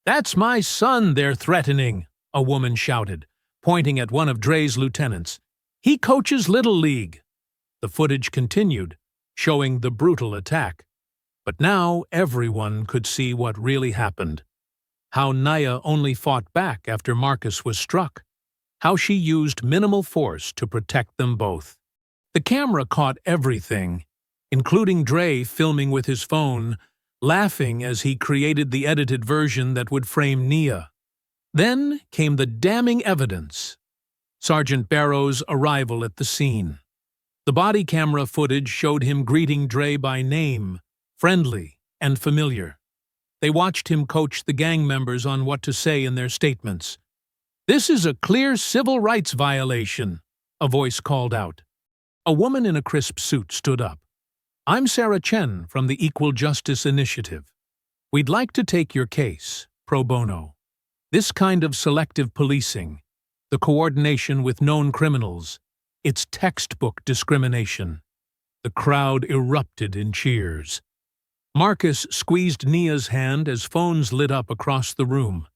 Speaker 1: "That's my son they're threatening," a woman shouted, pointing at one of Dre's lieutenants. "He coaches Little League." The footage continued, showing the brutal attack. But now everyone could see what really happened. How Nia only fought back after Marcus was struck. How she used minimal force to protect them both. The camera caught everything, including Dre filming with his phone, laughing as he created the edited version that would frame Nia. Then came the damning evidence: Sergeant Barrow's arrival at the scene. The body camera footage showed him greeting Dre by name, friendly and familiar. They watched him coach the gang members on what to say in their statements. "This is a clear civil rights violation," a voice called out. A woman in a crisp suit stood up. "I'm Sarah Chen from the Equal Justice Initiative. We'd like to take your case, pro bono. This kind of selective policing, the coordination with known criminals, it's textbook discrimination." The crowd erupted in cheers. Marcus squeezed Nia's hand as phones lit up across the room.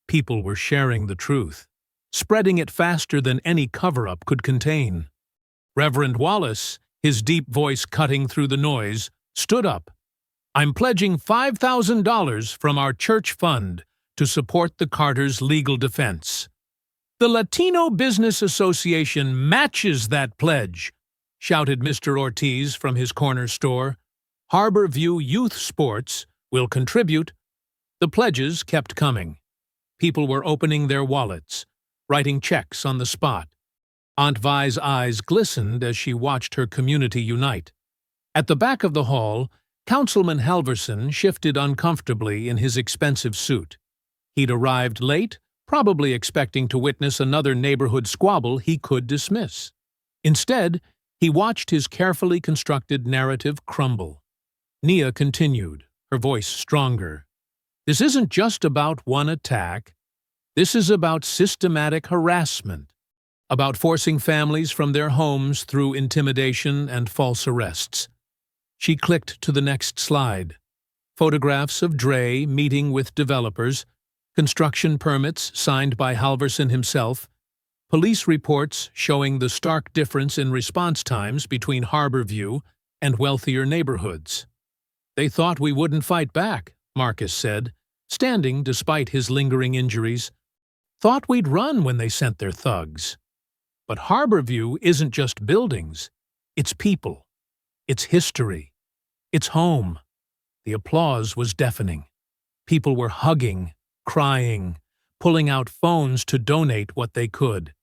Speaker 1: People were sharing the truth, spreading it faster than any cover-up could contain. Reverend Wallace, his deep voice cutting through the noise, stood up. "I'm pledging $5,000 from our church fund to support the Carters' legal defense." "The Latino Business Association matches that pledge," shouted Mr. Ortiz from his corner store. "Harbor View Youth Sports will contribute." The pledges kept coming. People were opening their wallets, writing checks on the spot. Aunt Vi's eyes glistened as she watched her community unite. At the back of the hall, Councilman Halverson shifted uncomfortably in his expensive suit. He'd arrived late, probably expecting to witness another neighborhood squabble he could dismiss. Instead, he watched his carefully constructed narrative crumble. Nia continued, her voice stronger. "This isn't just about one attack. This is about systematic harassment, about forcing families from their homes through intimidation and false arrests." She clicked to the next slide. Photographs of Dre meeting with developers, construction permits signed by Halverson himself, police reports showing the stark difference in response times between Harborview and wealthier neighborhoods. "They thought we wouldn't fight back," Marcus said, standing despite his lingering injuries. "Thought we'd run when they sent their thugs." But Harborview isn't just buildings. It's people. It's history. It's home. The applause was deafening. People were hugging, crying, pulling out phones to donate what they could.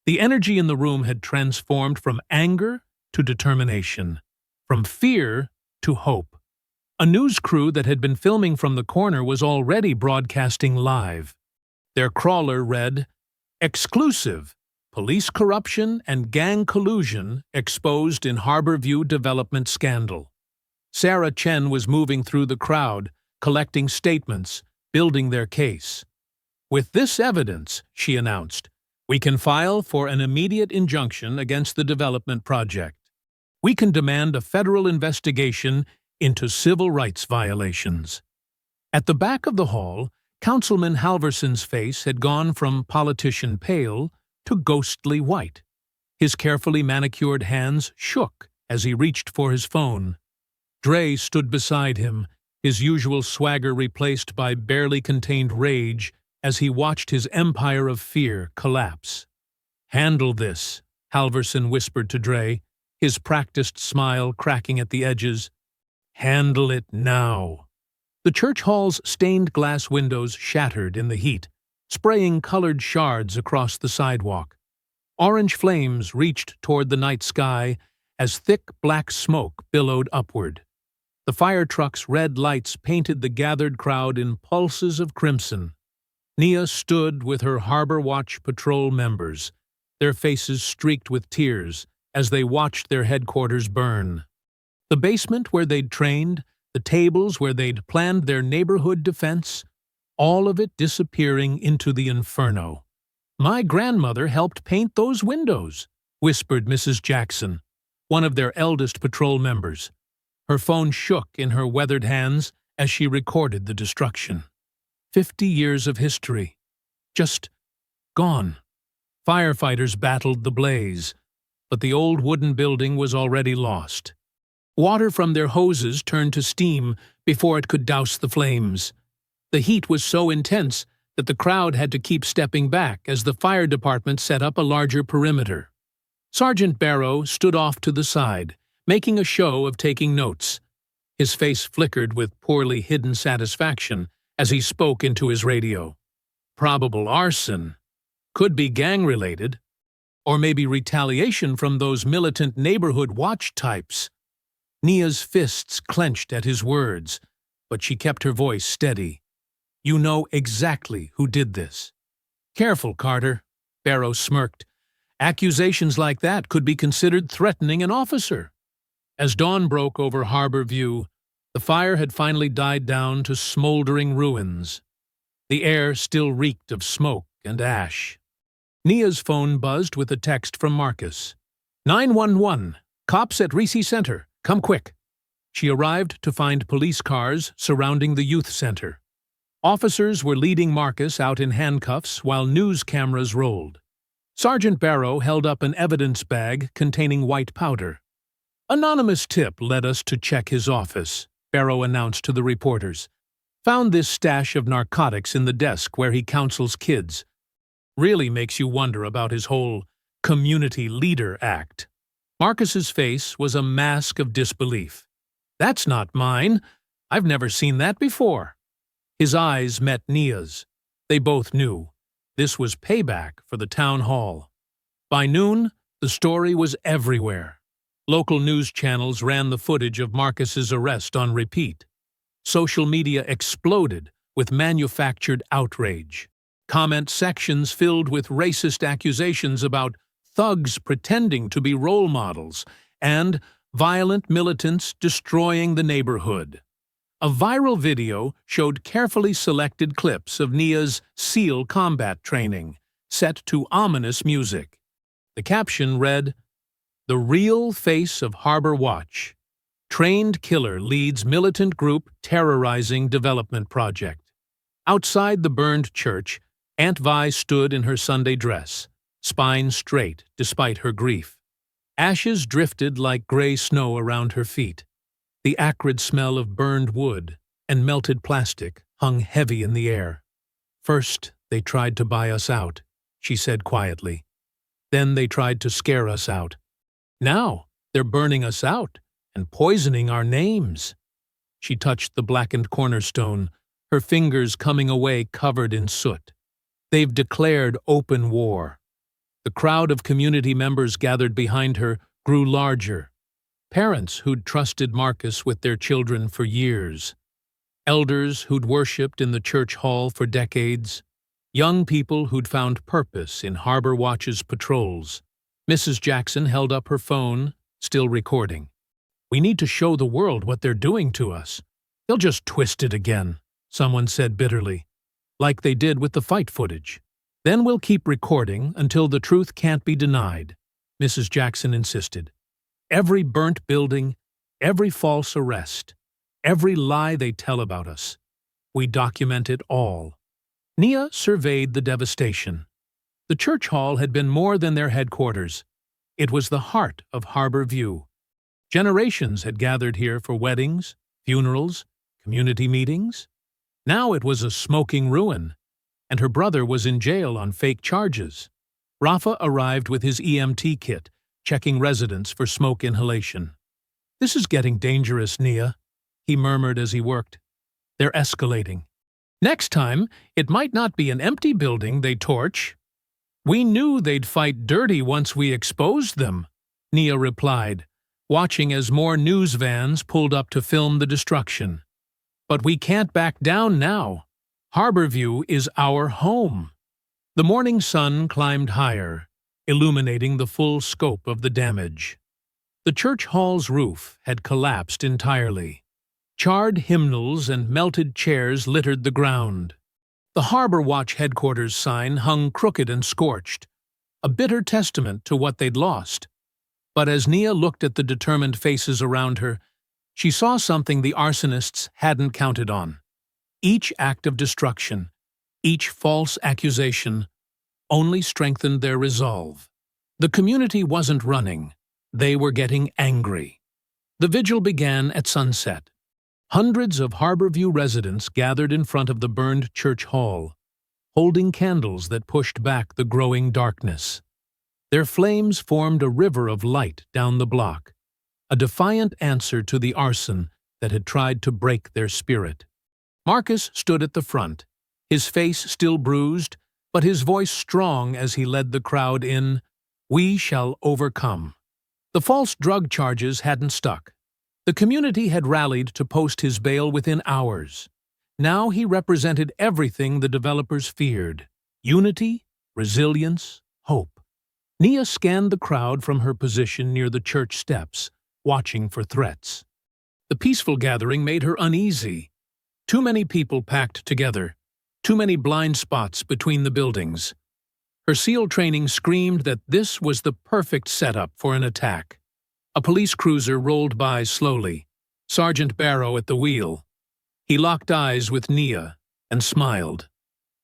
Speaker 1: The energy in the room had transformed from anger to determination, from fear to hope. A news crew that had been filming from the corner was already broadcasting live. Their crawler read, "Exclusive: Police corruption and gang collusion exposed in Harborview development scandal." Sarah Chen was moving through the crowd, collecting statements, building their case. "With this evidence," she announced, "we can file for an immediate injunction against the development project. We can demand a federal investigation into civil rights violations." At the back of the hall, Councilman Halverson's face had gone from politician pale to ghostly white. His carefully manicured hands shook as he reached for his phone. Dre stood beside him, his usual swagger replaced by barely contained rage as he watched his empire of fear collapse. "Handle this," Halverson whispered to Dre, his practiced smile cracking at the edges. "Handle it now." The church hall's stained glass windows shattered in the heat, spraying colored shards across the sidewalk. Orange flames reached toward the night sky as thick black smoke billowed upward. The fire truck's red lights painted the gathered crowd in pulses of crimson. Nia stood with her Harbor Watch Patrol members, their faces streaked with tears as they watched their headquarters burn. The basement where they'd trained, the tables where they'd planned their neighborhood defense, all of it disappearing into the inferno. "My grandmother helped paint those windows," whispered Mrs. Jackson, one of their eldest patrol members. Her phone shook in her weathered hands as she recorded the destruction. 50 years of history. Just gone. Firefighters battled the blaze, but the old wooden building was already lost. Water from their hoses turned to steam before it could douse the flames. The heat was so intense that the crowd had to keep stepping back as the fire department set up a larger perimeter. Sergeant Barrow stood off to the side, making a show of taking notes. His face flickered with poorly hidden satisfaction as he spoke into his radio. Probable arson. Could be gang-related. Or maybe retaliation from those militant neighborhood watch types. Nia's fists clenched at his words, but she kept her voice steady. "You know exactly who did this." "Careful, Carter," Barrow smirked. "Accusations like that could be considered threatening an officer." As dawn broke over Harbor View, the fire had finally died down to smoldering ruins. The air still reeked of smoke and ash. Nia's phone buzzed with a text from Marcus. 911, cops at Reese Center, come quick. She arrived to find police cars surrounding the youth center. Officers were leading Marcus out in handcuffs while news cameras rolled. Sergeant Barrow held up an evidence bag containing white powder. "Anonymous tip led us to check his office," Barrow announced to the reporters. "Found this stash of narcotics in the desk where he counsels kids. Really makes you wonder about his whole community leader act." Marcus's face was a mask of disbelief. "That's not mine. I've never seen that before." His eyes met Nia's. They both knew. This was payback for the town hall. By noon, the story was everywhere. Local news channels ran the footage of Marcus's arrest on repeat. Social media exploded with manufactured outrage. Comment sections filled with racist accusations about thugs pretending to be role models and violent militants destroying the neighborhood. A viral video showed carefully selected clips of Nia's SEAL combat training, set to ominous music. The caption read, "The real face of Harbor Watch. Trained killer leads militant group terrorizing development project." Outside the burned church, Aunt Vi stood in her Sunday dress, spine straight despite her grief. Ashes drifted like gray snow around her feet. The acrid smell of burned wood and melted plastic hung heavy in the air. "First, they tried to buy us out," she said quietly. "Then they tried to scare us out. Now they're burning us out and poisoning our names." She touched the blackened cornerstone, her fingers coming away covered in soot. "They've declared open war." The crowd of community members gathered behind her grew larger. Parents who'd trusted Marcus with their children for years. Elders who'd worshipped in the church hall for decades. Young people who'd found purpose in Harbor Watch's patrols. Mrs. Jackson held up her phone, still recording. "We need to show the world what they're doing to us. They'll just twist it again," someone said bitterly. "Like they did with the fight footage. Then we'll keep recording until the truth can't be denied," Mrs. Jackson insisted. "Every burnt building, every false arrest, every lie they tell about us. We document it all." Nia surveyed the devastation. The church hall had been more than their headquarters. It was the heart of Harbor View. Generations had gathered here for weddings, funerals, community meetings. Now it was a smoking ruin, and her brother was in jail on fake charges. Rafa arrived with his EMT kit, checking residents for smoke inhalation. "This is getting dangerous, Nia," he murmured as he worked. "They're escalating. Next time, it might not be an empty building they torch." "We knew they'd fight dirty once we exposed them," Nia replied, watching as more news vans pulled up to film the destruction. "But we can't back down now. Harborview is our home. The morning sun climbed higher, illuminating the full scope of the damage. The church hall's roof had collapsed entirely. Charred hymnals and melted chairs littered the ground. The Harbor Watch headquarters sign hung crooked and scorched, a bitter testament to what they'd lost. But as Nia looked at the determined faces around her, she saw something the arsonists hadn't counted on. Each act of destruction, each false accusation, only strengthened their resolve. The community wasn't running. They were getting angry. The vigil began at sunset. Hundreds of Harborview residents gathered in front of the burned church hall, holding candles that pushed back the growing darkness. Their flames formed a river of light down the block, a defiant answer to the arson that had tried to break their spirit. Marcus stood at the front, his face still bruised, but his voice strong as he led the crowd in, "We shall overcome." The false drug charges hadn't stuck. The community had rallied to post his bail within hours. Now he represented everything the developers feared: unity, resilience, hope. Nia scanned the crowd from her position near the church steps, watching for threats. The peaceful gathering made her uneasy. Too many people packed together, too many blind spots between the buildings. Her SEAL training screamed that this was the perfect setup for an attack. A police cruiser rolled by slowly, Sergeant Barrow at the wheel. He locked eyes with Nia and smiled.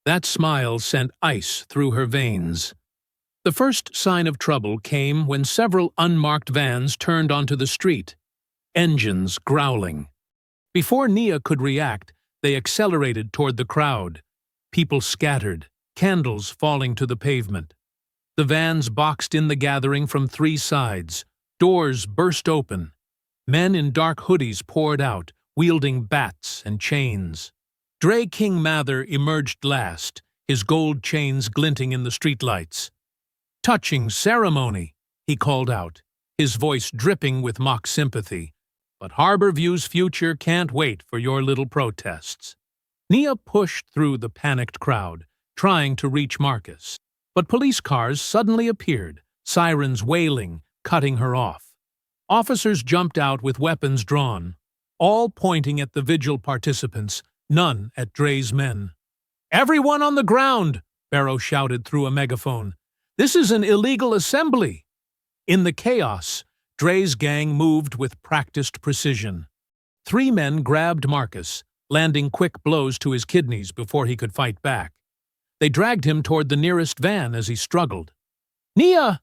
Speaker 1: That smile sent ice through her veins. The first sign of trouble came when several unmarked vans turned onto the street, engines growling. Before Nia could react, they accelerated toward the crowd. People scattered, candles falling to the pavement. The vans boxed in the gathering from three sides. Doors burst open. Men in dark hoodies poured out, wielding bats and chains. Dre King Mather emerged last, his gold chains glinting in the streetlights. "Touching ceremony," he called out, his voice dripping with mock sympathy. "But Harborview's future can't wait for your little protests." Nia pushed through the panicked crowd, trying to reach Marcus. But police cars suddenly appeared, sirens wailing, cutting her off. Officers jumped out with weapons drawn, all pointing at the vigil participants, none at Dre's men. "Everyone on the ground!" Barrow shouted through a megaphone. "This is an illegal assembly!" In the chaos, Dre's gang moved with practiced precision. 3 men grabbed Marcus, landing quick blows to his kidneys before he could fight back. They dragged him toward the nearest van as he struggled. "Nia!"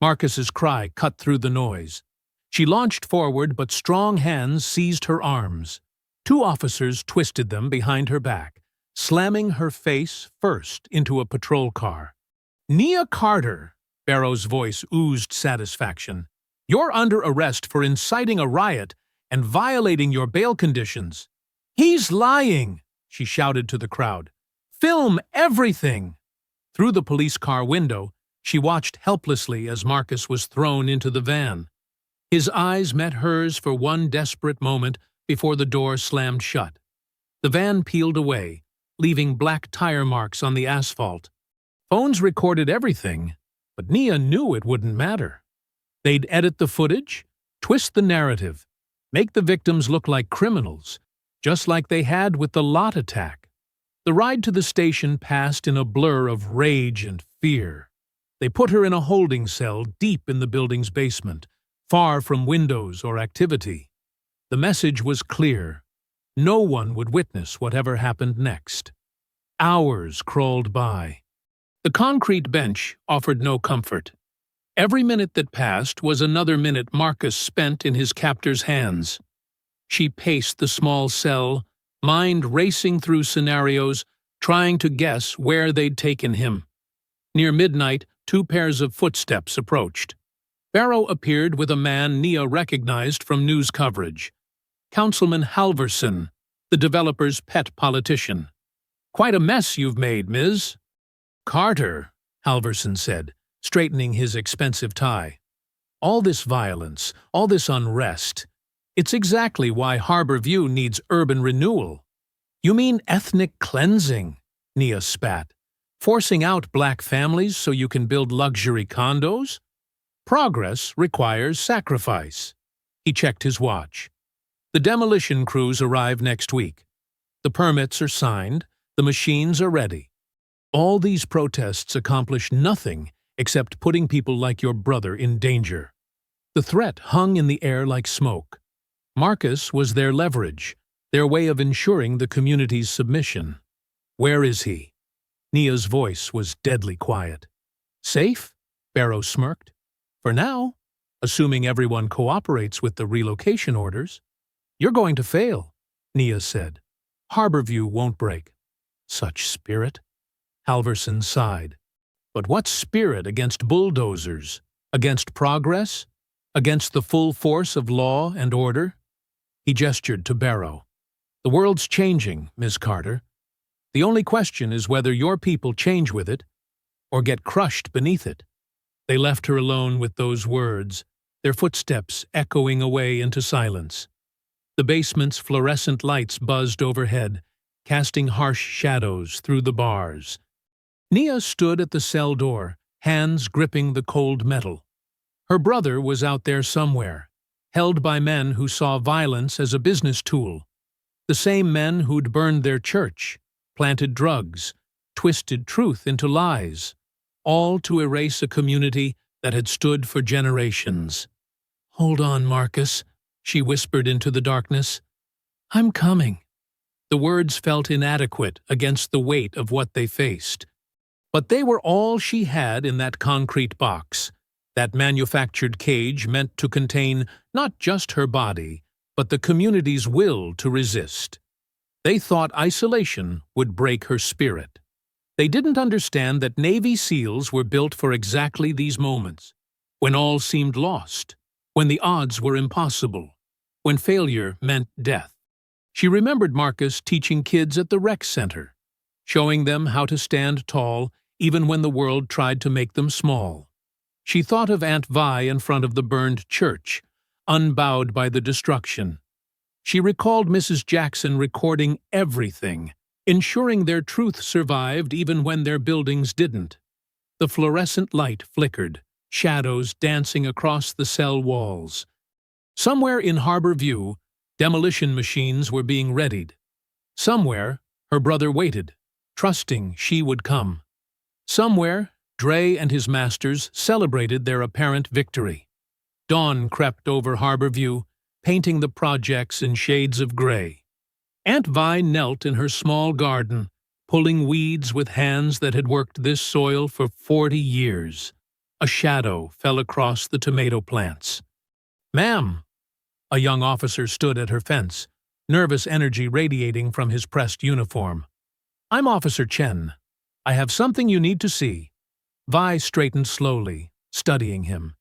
Speaker 1: Marcus's cry cut through the noise. She launched forward, but strong hands seized her arms. 2 officers twisted them behind her back, slamming her face first into a patrol car. "Nia Carter," Barrow's voice oozed satisfaction, "you're under arrest for inciting a riot and violating your bail conditions." "He's lying," she shouted to the crowd. "Film everything!" Through the police car window, she watched helplessly as Marcus was thrown into the van. His eyes met hers for one desperate moment before the door slammed shut. The van peeled away, leaving black tire marks on the asphalt. Phones recorded everything, but Nia knew it wouldn't matter. They'd edit the footage, twist the narrative, make the victims look like criminals, just like they had with the lot attack. The ride to the station passed in a blur of rage and fear. They put her in a holding cell deep in the building's basement, far from windows or activity. The message was clear. No one would witness whatever happened next. Hours crawled by. The concrete bench offered no comfort. Every minute that passed was another minute Marcus spent in his captor's hands. She paced the small cell, mind racing through scenarios, trying to guess where they'd taken him. Near midnight, 2 pairs of footsteps approached. Barrow appeared with a man Nia recognized from news coverage. Councilman Halverson, the developer's pet politician. "Quite a mess you've made, Ms." "Carter," Halverson said, straightening his expensive tie. "All this violence, all this unrest, it's exactly why Harborview needs urban renewal. You mean ethnic cleansing, Nia spat. Forcing out black families so you can build luxury condos? Progress requires sacrifice. He checked his watch. The demolition crews arrive next week. The permits are signed, the machines are ready. All these protests accomplish nothing except putting people like your brother in danger. The threat hung in the air like smoke. Marcus was their leverage, their way of ensuring the community's submission. Where is he? Nia's voice was deadly quiet. Safe? Barrow smirked. For now, assuming everyone cooperates with the relocation orders. You're going to fail, Nia said. Harborview won't break. Such spirit? Halverson sighed. But what spirit against bulldozers? Against progress? Against the full force of law and order? He gestured to Barrow. The world's changing, Miss Carter. The only question is whether your people change with it or get crushed beneath it. They left her alone with those words, their footsteps echoing away into silence. The basement's fluorescent lights buzzed overhead, casting harsh shadows through the bars. Nia stood at the cell door, hands gripping the cold metal. Her brother was out there somewhere, held by men who saw violence as a business tool. The same men who'd burned their church, planted drugs, twisted truth into lies, all to erase a community that had stood for generations. Hold on, Marcus, she whispered into the darkness. I'm coming. The words felt inadequate against the weight of what they faced. But they were all she had in that concrete box, that manufactured cage meant to contain not just her body, but the community's will to resist. They thought isolation would break her spirit. They didn't understand that Navy SEALs were built for exactly these moments, when all seemed lost, when the odds were impossible, when failure meant death. She remembered Marcus teaching kids at the rec center, showing them how to stand tall even when the world tried to make them small. She thought of Aunt Vi in front of the burned church, unbowed by the destruction. She recalled Mrs. Jackson recording everything, ensuring their truth survived even when their buildings didn't. The fluorescent light flickered, shadows dancing across the cell walls. Somewhere in Harborview, demolition machines were being readied. Somewhere, her brother waited, trusting she would come. Somewhere, Dre and his masters celebrated their apparent victory. Dawn crept over Harborview, painting the projects in shades of gray. Aunt Vi knelt in her small garden, pulling weeds with hands that had worked this soil for 40 years. A shadow fell across the tomato plants. Ma'am! A young officer stood at her fence, nervous energy radiating from his pressed uniform. I'm Officer Chen. I have something you need to see. Vi straightened slowly, studying him.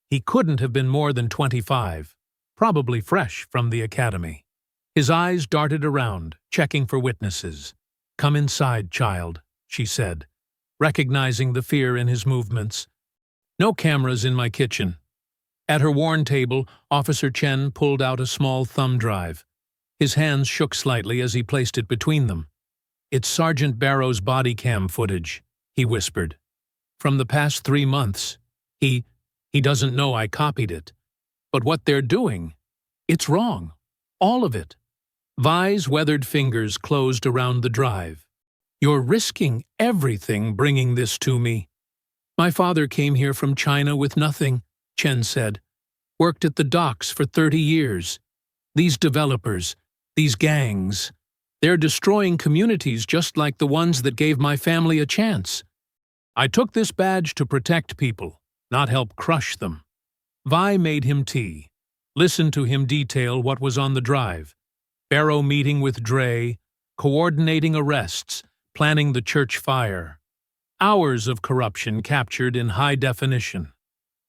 Speaker 1: He couldn't have been more than 25, probably fresh from the academy. His eyes darted around, checking for witnesses. Come inside, child, she said, recognizing the fear in his movements. No cameras in my kitchen. At her worn table, Officer Chen pulled out a small thumb drive. His hands shook slightly as he placed it between them. It's Sergeant Barrow's body cam footage, he whispered. From the past 3 months. He doesn't know I copied it. But what they're doing, it's wrong. All of it. Vi's weathered fingers closed around the drive. You're risking everything bringing this to me. My father came here from China with nothing, Chen said. Worked at the docks for 30 years. These developers, these gangs, they're destroying communities just like the ones that gave my family a chance. I took this badge to protect people, not help crush them. Vi made him tea, listened to him detail what was on the drive. Barrow meeting with Dre, coordinating arrests, planning the church fire. Hours of corruption captured in high definition.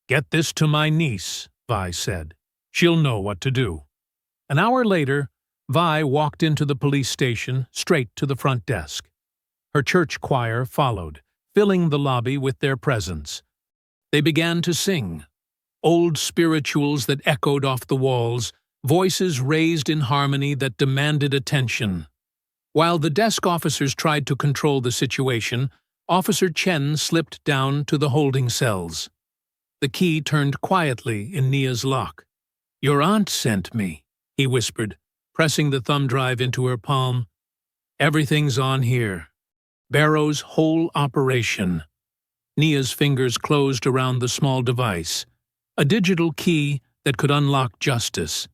Speaker 1: Get this to my niece, Vi said. She'll know what to do. An hour later, Vi walked into the police station, straight to the front desk. Her church choir followed, filling the lobby with their presence. They began to sing. Old spirituals that echoed off the walls, voices raised in harmony that demanded attention. While the desk officers tried to control the situation, Officer Chen slipped down to the holding cells. The key turned quietly in Nia's lock. "Your aunt sent me," he whispered, pressing the thumb drive into her palm. "Everything's on here. Barrow's whole operation." Nia's fingers closed around the small device, a digital key that could unlock justice.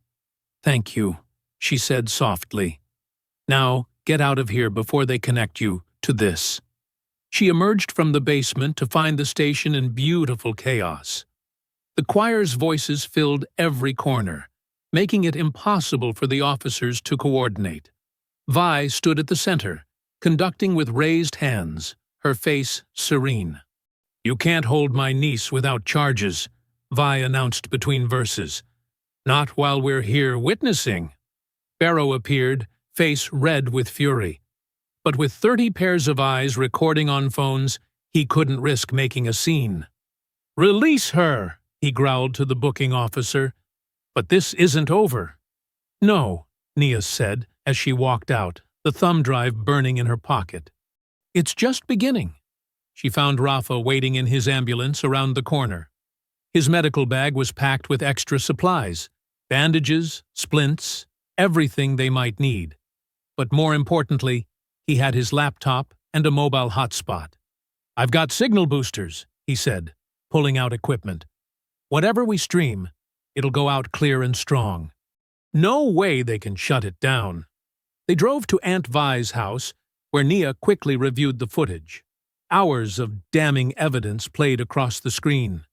Speaker 1: "Thank you," she said softly. "Now, get out of here before they connect you to this." She emerged from the basement to find the station in beautiful chaos. The choir's voices filled every corner, making it impossible for the officers to coordinate. Vi stood at the center, conducting with raised hands, her face serene. "You can't hold my niece without charges," Vi announced between verses. "Not while we're here witnessing." Barrow appeared, face red with fury. But with 30 pairs of eyes recording on phones, he couldn't risk making a scene. "Release her," he growled to the booking officer. "But this isn't over." "No," Nia said as she walked out, the thumb drive burning in her pocket. "It's just beginning." She found Rafa waiting in his ambulance around the corner. His medical bag was packed with extra supplies, bandages, splints, everything they might need. But more importantly, he had his laptop and a mobile hotspot. "I've got signal boosters," he said, pulling out equipment. "Whatever we stream, it'll go out clear and strong. No way they can shut it down." They drove to Aunt Vi's house, where Nia quickly reviewed the footage. Hours of damning evidence played across the screen.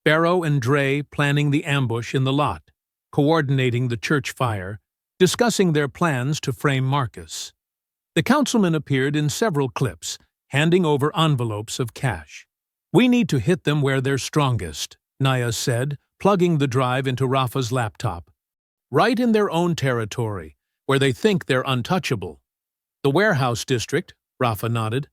Speaker 1: Barrow and Dre planning the ambush in the lot, coordinating the church fire, discussing their plans to frame Marcus. The councilman appeared in several clips, handing over envelopes of cash. "We need to hit them where they're strongest," Nia said, plugging the drive into Rafa's laptop. "Right in their own territory, where they think they're untouchable." "The warehouse district," Rafa nodded.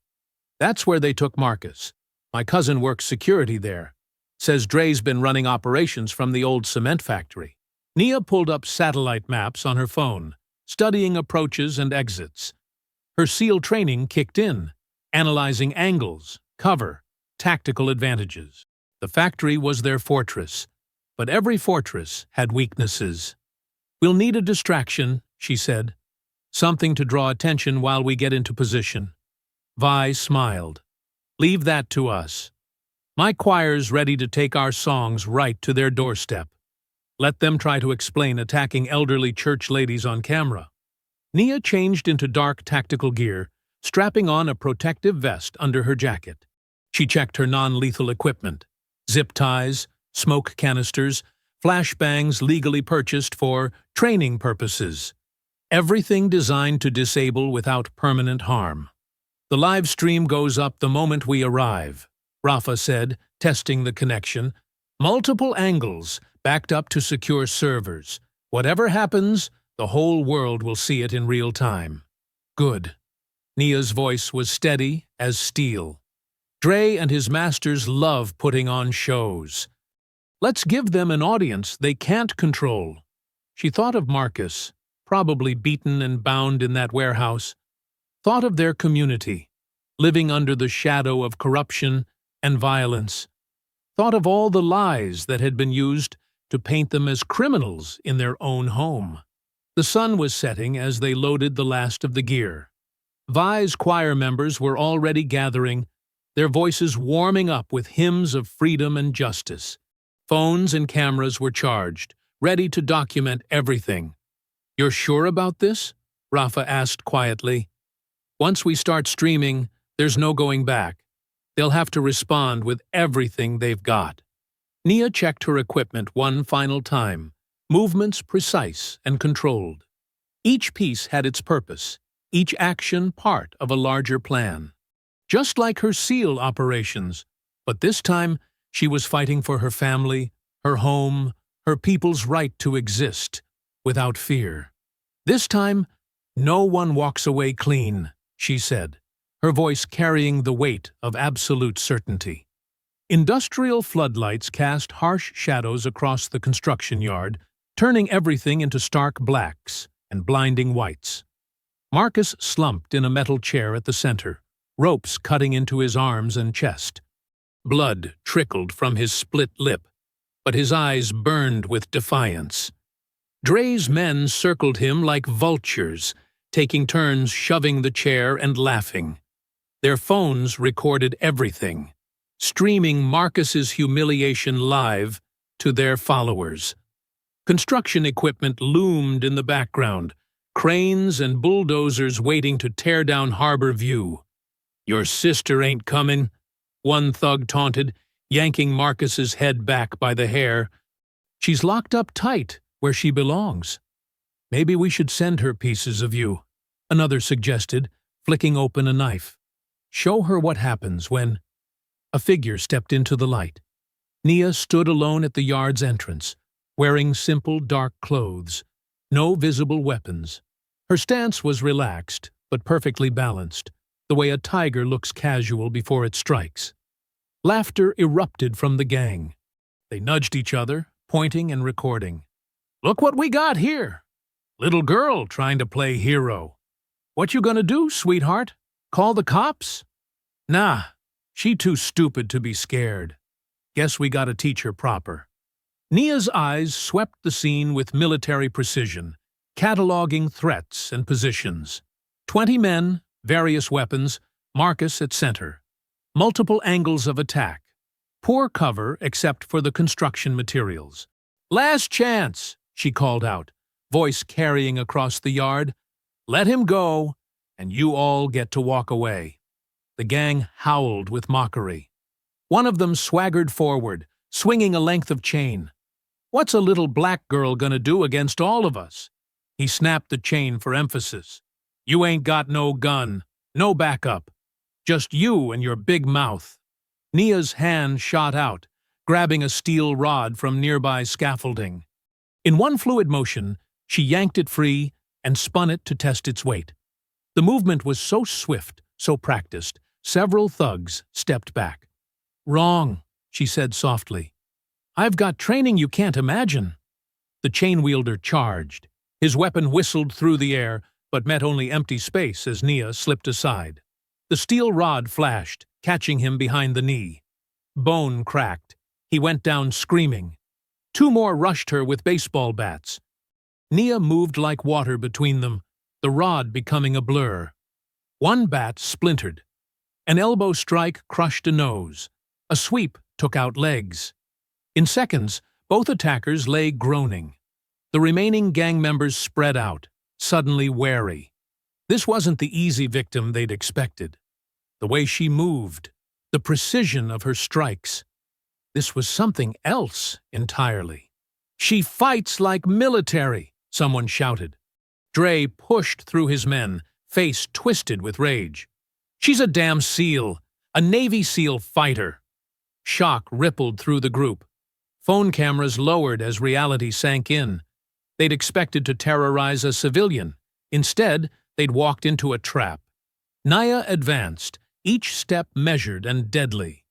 Speaker 1: "That's where they took Marcus. My cousin works security there. Says Dre's been running operations from the old cement factory." Nia pulled up satellite maps on her phone, studying approaches and exits. Her SEAL training kicked in, analyzing angles, cover, tactical advantages. The factory was their fortress, but every fortress had weaknesses. "We'll need a distraction," she said. "Something to draw attention while we get into position." Vi smiled. "Leave that to us. My choir's ready to take our songs right to their doorstep. Let them try to explain attacking elderly church ladies on camera." Nia changed into dark tactical gear, strapping on a protective vest under her jacket. She checked her non-lethal equipment: zip ties, smoke canisters, flashbangs legally purchased for training purposes. Everything designed to disable without permanent harm. "The live stream goes up the moment we arrive," Rafa said, testing the connection. "Multiple angles, backed up to secure servers. Whatever happens, the whole world will see it in real time." "Good." Nia's voice was steady as steel. "Dre and his masters love putting on shows. Let's give them an audience they can't control." She thought of Marcus, probably beaten and bound in that warehouse. Thought of their community, living under the shadow of corruption and violence. Thought of all the lies that had been used to paint them as criminals in their own home. The sun was setting as they loaded the last of the gear. Vi's choir members were already gathering, their voices warming up with hymns of freedom and justice. Phones and cameras were charged, ready to document everything. "You're sure about this?" Rafa asked quietly. "Once we start streaming, there's no going back. They'll have to respond with everything they've got." Nia checked her equipment one final time, movements precise and controlled. Each piece had its purpose, each action part of a larger plan. Just like her SEAL operations, but this time she was fighting for her family, her home, her people's right to exist, without fear. "This time, no one walks away clean," she said, her voice carrying the weight of absolute certainty. Industrial floodlights cast harsh shadows across the construction yard, turning everything into stark blacks and blinding whites. Marcus slumped in a metal chair at the center, ropes cutting into his arms and chest. Blood trickled from his split lip, but his eyes burned with defiance. Dre's men circled him like vultures, taking turns shoving the chair and laughing. Their phones recorded everything, streaming Marcus's humiliation live to their followers. Construction equipment loomed in the background, cranes and bulldozers waiting to tear down Harbor View. "Your sister ain't coming," one thug taunted, yanking Marcus's head back by the hair. "She's locked up tight where she belongs." "Maybe we should send her pieces of you," another suggested, flicking open a knife. "Show her what happens when—" A figure stepped into the light. Nia stood alone at the yard's entrance, wearing simple dark clothes, no visible weapons. Her stance was relaxed, but perfectly balanced, the way a tiger looks casual before it strikes. Laughter erupted from the gang. They nudged each other, pointing and recording. "Look what we got here! Little girl trying to play hero. What you gonna do, sweetheart? Call the cops?" "Nah, she too stupid to be scared. Guess we gotta teach her proper." Nia's eyes swept the scene with military precision, cataloging threats and positions. 20 men, various weapons, Marcus at center. Multiple angles of attack. Poor cover except for the construction materials. "Last chance," she called out, voice carrying across the yard. "Let him go, and you all get to walk away." The gang howled with mockery. One of them swaggered forward, swinging a length of chain. "What's a little black girl gonna do against all of us?" He snapped the chain for emphasis. "You ain't got no gun, no backup. Just you and your big mouth." Nia's hand shot out, grabbing a steel rod from nearby scaffolding. In one fluid motion, she yanked it free and spun it to test its weight. The movement was so swift, so practiced, several thugs stepped back. "Wrong," she said softly. "I've got training you can't imagine." The chain wielder charged. His weapon whistled through the air, but met only empty space as Nia slipped aside. The steel rod flashed, catching him behind the knee. Bone cracked. He went down screaming. Two more rushed her with baseball bats. Nia moved like water between them, the rod becoming a blur. One bat splintered. An elbow strike crushed a nose. A sweep took out legs. In seconds, both attackers lay groaning. The remaining gang members spread out, suddenly wary. This wasn't the easy victim they'd expected. The way she moved, the precision of her strikes. This was something else entirely. "She fights like military," someone shouted. Dre pushed through his men, face twisted with rage. "She's a damn SEAL, a Navy SEAL fighter." Shock rippled through the group. Phone cameras lowered as reality sank in. They'd expected to terrorize a civilian. Instead, they'd walked into a trap. Nia advanced, each step measured and deadly.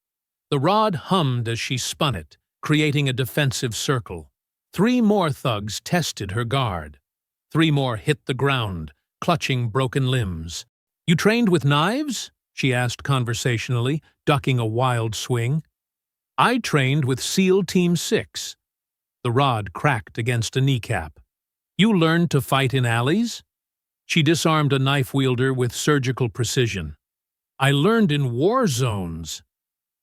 Speaker 1: The rod hummed as she spun it, creating a defensive circle. 3 more thugs tested her guard. 3 more hit the ground, clutching broken limbs. "You trained with knives?" she asked conversationally, ducking a wild swing. "I trained with SEAL Team 6. The rod cracked against a kneecap. "You learned to fight in alleys?" She disarmed a knife wielder with surgical precision. "I learned in war zones."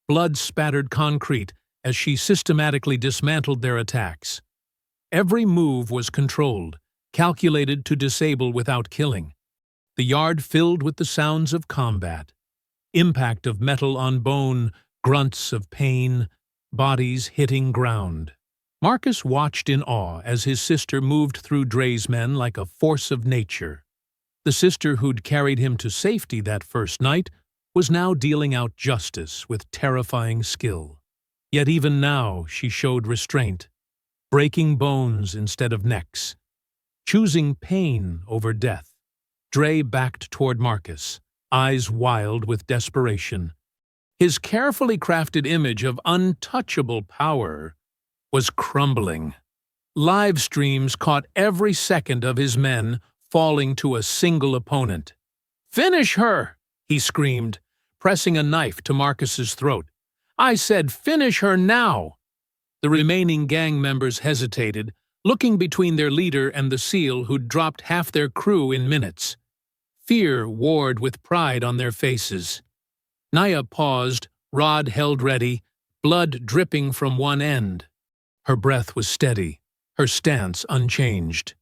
Speaker 1: Blood spattered concrete as she systematically dismantled their attacks. Every move was controlled, calculated to disable without killing. The yard filled with the sounds of combat. Impact of metal on bone, grunts of pain, bodies hitting ground. Marcus watched in awe as his sister moved through Dre's men like a force of nature. The sister who'd carried him to safety that first night was now dealing out justice with terrifying skill. Yet even now she showed restraint, breaking bones instead of necks, choosing pain over death. Dre backed toward Marcus, eyes wild with desperation. His carefully crafted image of untouchable power was crumbling. Live streams caught every second of his men falling to a single opponent. "Finish her!" he screamed, pressing a knife to Marcus's throat. "I said finish her now!" The remaining gang members hesitated, looking between their leader and the SEAL who'd dropped half their crew in minutes. Fear warred with pride on their faces. Naya paused, rod held ready, blood dripping from one end. Her breath was steady, her stance unchanged.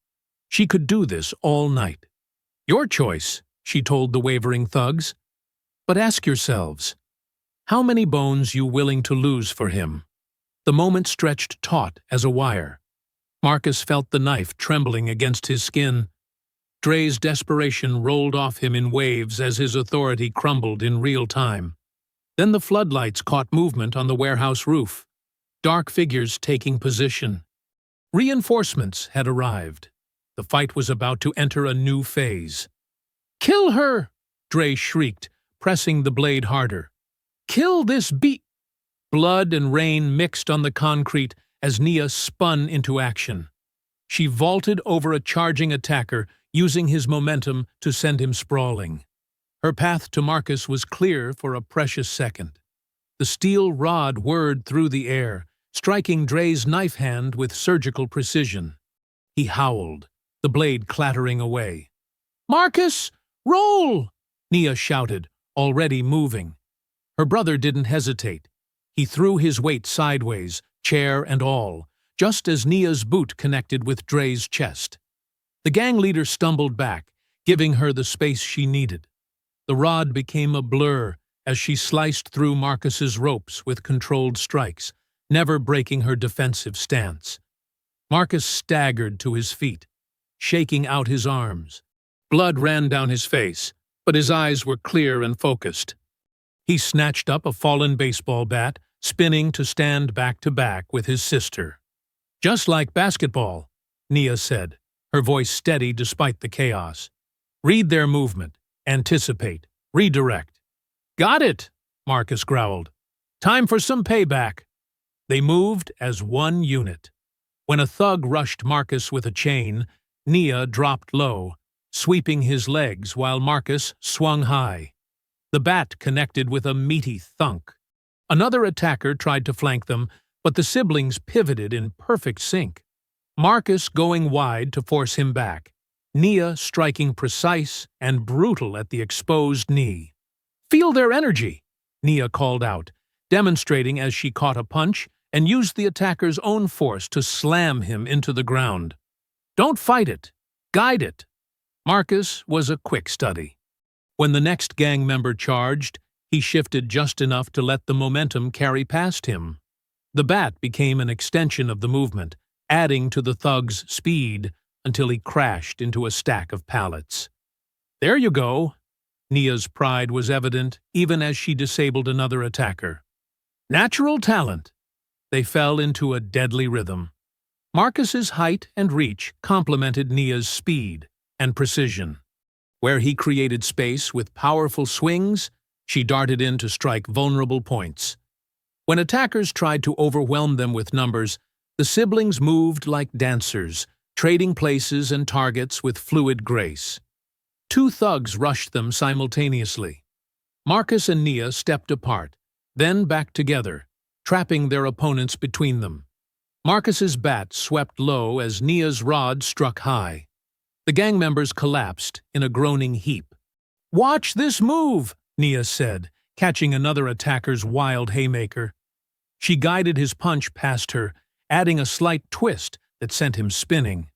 Speaker 1: She could do this all night. "Your choice," she told the wavering thugs. "But ask yourselves, how many bones you willing to lose for him?" The moment stretched taut as a wire. Marcus felt the knife trembling against his skin. Dre's desperation rolled off him in waves as his authority crumbled in real time. Then the floodlights caught movement on the warehouse roof, dark figures taking position. Reinforcements had arrived. The fight was about to enter a new phase. "Kill her!" Dre shrieked, pressing the blade harder. "Kill this Blood and rain mixed on the concrete as Nia spun into action. She vaulted over a charging attacker, using his momentum to send him sprawling. Her path to Marcus was clear for a precious second. The steel rod whirred through the air, striking Dre's knife hand with surgical precision. He howled, the blade clattering away. "Marcus, roll!" Nia shouted, already moving. Her brother didn't hesitate. He threw his weight sideways, chair and all, just as Nia's boot connected with Dre's chest. The gang leader stumbled back, giving her the space she needed. The rod became a blur as she sliced through Marcus's ropes with controlled strikes, never breaking her defensive stance. Marcus staggered to his feet, shaking out his arms. Blood ran down his face, but his eyes were clear and focused. He snatched up a fallen baseball bat, spinning to stand back-to-back with his sister. "Just like basketball," Nia said, her voice steady despite the chaos. "Read their movement, anticipate, redirect." "Got it," Marcus growled. "Time for some payback." They moved as one unit. When a thug rushed Marcus with a chain, Nia dropped low, sweeping his legs while Marcus swung high. The bat connected with a meaty thunk. Another attacker tried to flank them, but the siblings pivoted in perfect sync. Marcus going wide to force him back, Nia striking precise and brutal at the exposed knee. "Feel their energy," Nia called out, demonstrating as she caught a punch and used the attacker's own force to slam him into the ground. "Don't fight it, guide it." Marcus was a quick study. When the next gang member charged, he shifted just enough to let the momentum carry past him. The bat became an extension of the movement, adding to the thug's speed until he crashed into a stack of pallets. "There you go." Nia's pride was evident even as she disabled another attacker. "Natural talent." They fell into a deadly rhythm. Marcus's height and reach complemented Nia's speed and precision. Where he created space with powerful swings, she darted in to strike vulnerable points. When attackers tried to overwhelm them with numbers, the siblings moved like dancers, trading places and targets with fluid grace. Two thugs rushed them simultaneously. Marcus and Nia stepped apart, then back together, trapping their opponents between them. Marcus's bat swept low as Nia's rod struck high. The gang members collapsed in a groaning heap. "Watch this move," Nia said, catching another attacker's wild haymaker. She guided his punch past her, adding a slight twist that sent him spinning.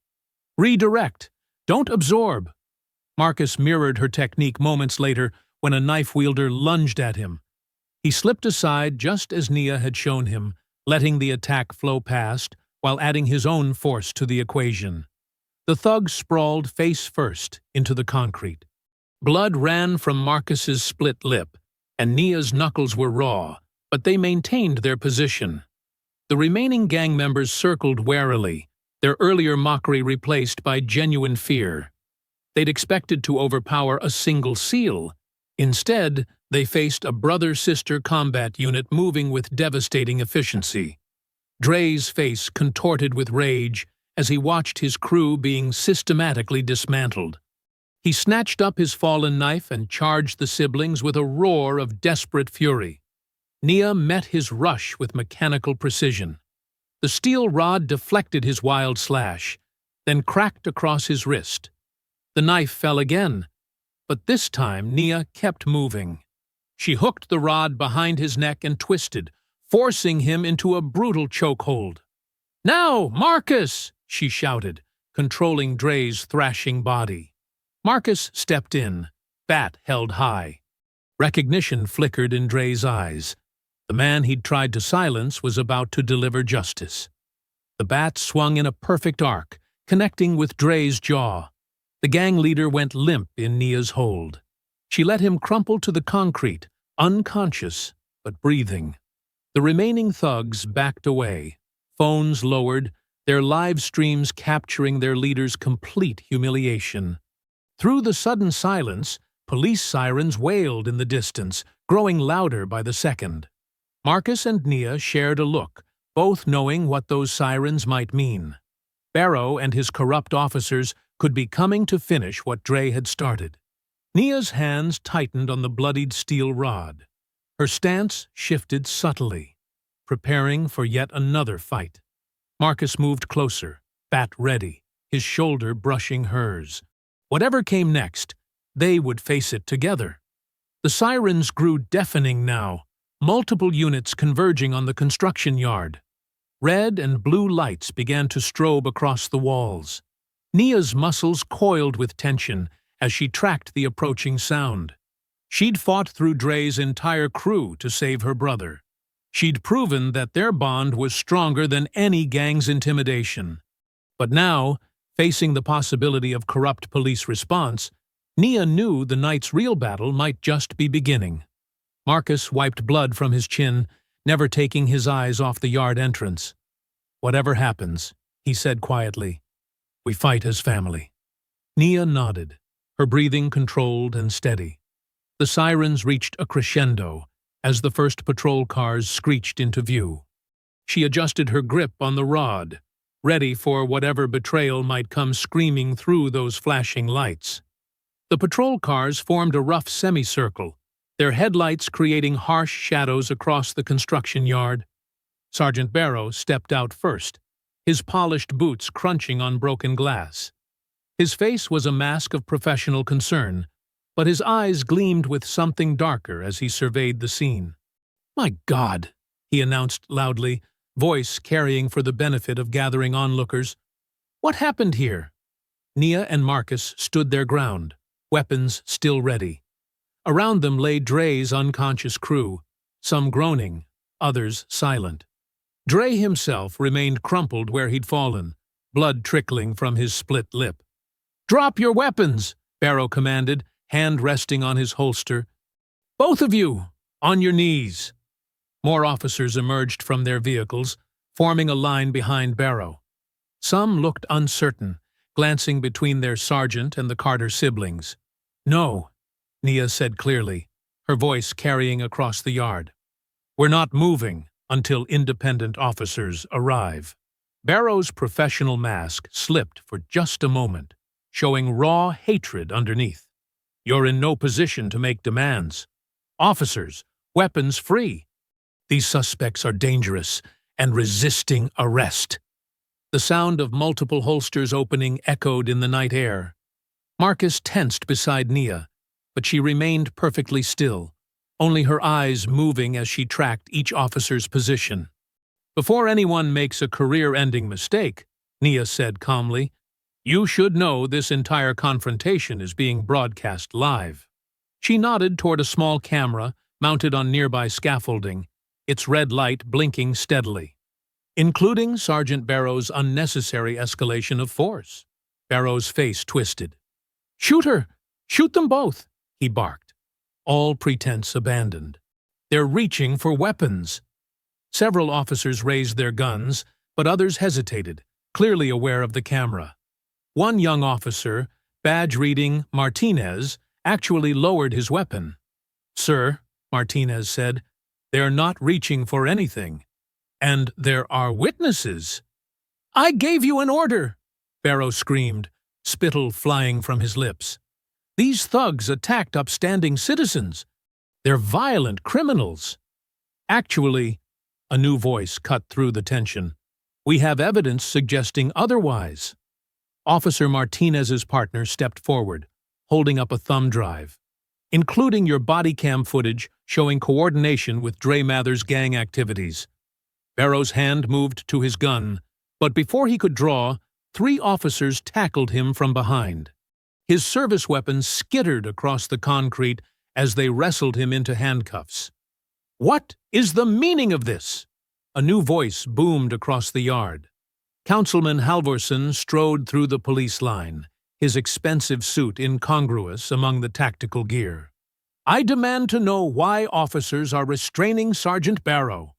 Speaker 1: "Redirect. Don't absorb." Marcus mirrored her technique moments later when a knife wielder lunged at him. He slipped aside just as Nia had shown him, letting the attack flow past while adding his own force to the equation. The thug sprawled face first into the concrete. Blood ran from Marcus's split lip, and Nia's knuckles were raw, but they maintained their position. The remaining gang members circled warily, their earlier mockery replaced by genuine fear. They'd expected to overpower a single SEAL. Instead, they faced a brother-sister combat unit moving with devastating efficiency. Dre's face contorted with rage as he watched his crew being systematically dismantled. He snatched up his fallen knife and charged the siblings with a roar of desperate fury. Nia met his rush with mechanical precision. The steel rod deflected his wild slash, then cracked across his wrist. The knife fell again, but this time Nia kept moving. She hooked the rod behind his neck and twisted, forcing him into a brutal chokehold. "Now, Marcus!" she shouted, controlling Dre's thrashing body. Marcus stepped in, bat held high. Recognition flickered in Dre's eyes. The man he'd tried to silence was about to deliver justice. The bat swung in a perfect arc, connecting with Dre's jaw. The gang leader went limp in Nia's hold. She let him crumple to the concrete, unconscious but breathing. The remaining thugs backed away, phones lowered, their live streams capturing their leader's complete humiliation. Through the sudden silence, police sirens wailed in the distance, growing louder by the second. Marcus and Nia shared a look, both knowing what those sirens might mean. Barrow and his corrupt officers could be coming to finish what Dre had started. Nia's hands tightened on the bloodied steel rod. Her stance shifted subtly, preparing for yet another fight. Marcus moved closer, bat ready, his shoulder brushing hers. Whatever came next, they would face it together. The sirens grew deafening now, multiple units converging on the construction yard. Red and blue lights began to strobe across the walls. Nia's muscles coiled with tension as she tracked the approaching sound. She'd fought through Dre's entire crew to save her brother. She'd proven that their bond was stronger than any gang's intimidation. But now, facing the possibility of corrupt police response, Nia knew the night's real battle might just be beginning. Marcus wiped blood from his chin, never taking his eyes off the yard entrance. "Whatever happens," he said quietly, "we fight as family." Nia nodded, her breathing controlled and steady. The sirens reached a crescendo as the first patrol cars screeched into view. She adjusted her grip on the rod, ready for whatever betrayal might come screaming through those flashing lights. The patrol cars formed a rough semicircle, their headlights creating harsh shadows across the construction yard. Sergeant Barrow stepped out first, his polished boots crunching on broken glass. His face was a mask of professional concern, but his eyes gleamed with something darker as he surveyed the scene. "My God," he announced loudly, voice carrying for the benefit of gathering onlookers. "What happened here?" Nia and Marcus stood their ground, weapons still ready. Around them lay Dre's unconscious crew, some groaning, others silent. Dre himself remained crumpled where he'd fallen, blood trickling from his split lip. "Drop your weapons," Barrow commanded, hand resting on his holster. "Both of you, on your knees." More officers emerged from their vehicles, forming a line behind Barrow. Some looked uncertain, glancing between their sergeant and the Carter siblings. "No," Nia said clearly, her voice carrying across the yard. "We're not moving until independent officers arrive." Barrow's professional mask slipped for just a moment, showing raw hatred underneath. "You're in no position to make demands. Officers, weapons free. These suspects are dangerous and resisting arrest." The sound of multiple holsters opening echoed in the night air. Marcus tensed beside Nia, but she remained perfectly still, only her eyes moving as she tracked each officer's position. "Before anyone makes a career-ending mistake," Nia said calmly, "you should know this entire confrontation is being broadcast live." She nodded toward a small camera mounted on nearby scaffolding, its red light blinking steadily. "Including Sergeant Barrow's unnecessary escalation of force." Barrow's face twisted. "Shoot her! Shoot them both!" he barked. All pretense abandoned. "They're reaching for weapons." Several officers raised their guns, but others hesitated, clearly aware of the camera. One young officer, badge reading Martinez, actually lowered his weapon. "Sir," Martinez said, "they're not reaching for anything. And there are witnesses." "I gave you an order!" Barrow screamed, spittle flying from his lips. These thugs attacked upstanding citizens. They're violent criminals. Actually, a new voice cut through the tension. We have evidence suggesting otherwise. Officer Martinez's partner stepped forward, holding up a thumb drive, including your body cam footage showing coordination with Dre Mather's gang activities. Barrow's hand moved to his gun, but before he could draw, 3 officers tackled him from behind. His service weapon skittered across the concrete as they wrestled him into handcuffs. "What is the meaning of this?" A new voice boomed across the yard. Councilman Halvorson strode through the police line, his expensive suit incongruous among the tactical gear. "I demand to know why officers are restraining Sergeant Barrow."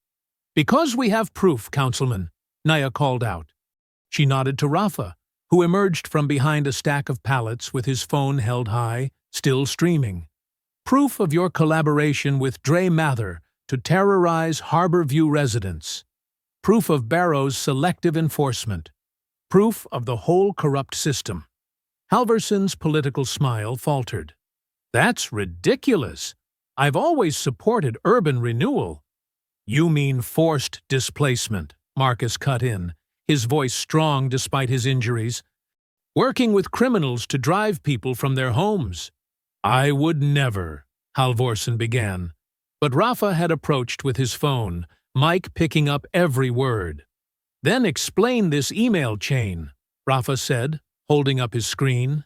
Speaker 1: "Because we have proof, Councilman," Naya called out. She nodded to Rafa, who emerged from behind a stack of pallets with his phone held high, still streaming. "Proof of your collaboration with Dre Mather to terrorize Harborview residents. Proof of Barrow's selective enforcement. Proof of the whole corrupt system." Halvorson's political smile faltered. "That's ridiculous. I've always supported urban renewal." "You mean forced displacement," Marcus cut in, his voice strong despite his injuries. "Working with criminals to drive people from their homes." "I would never," Halvorson began. But Rafa had approached with his phone, Mike picking up every word. "Then explain this email chain," Rafa said, holding up his screen.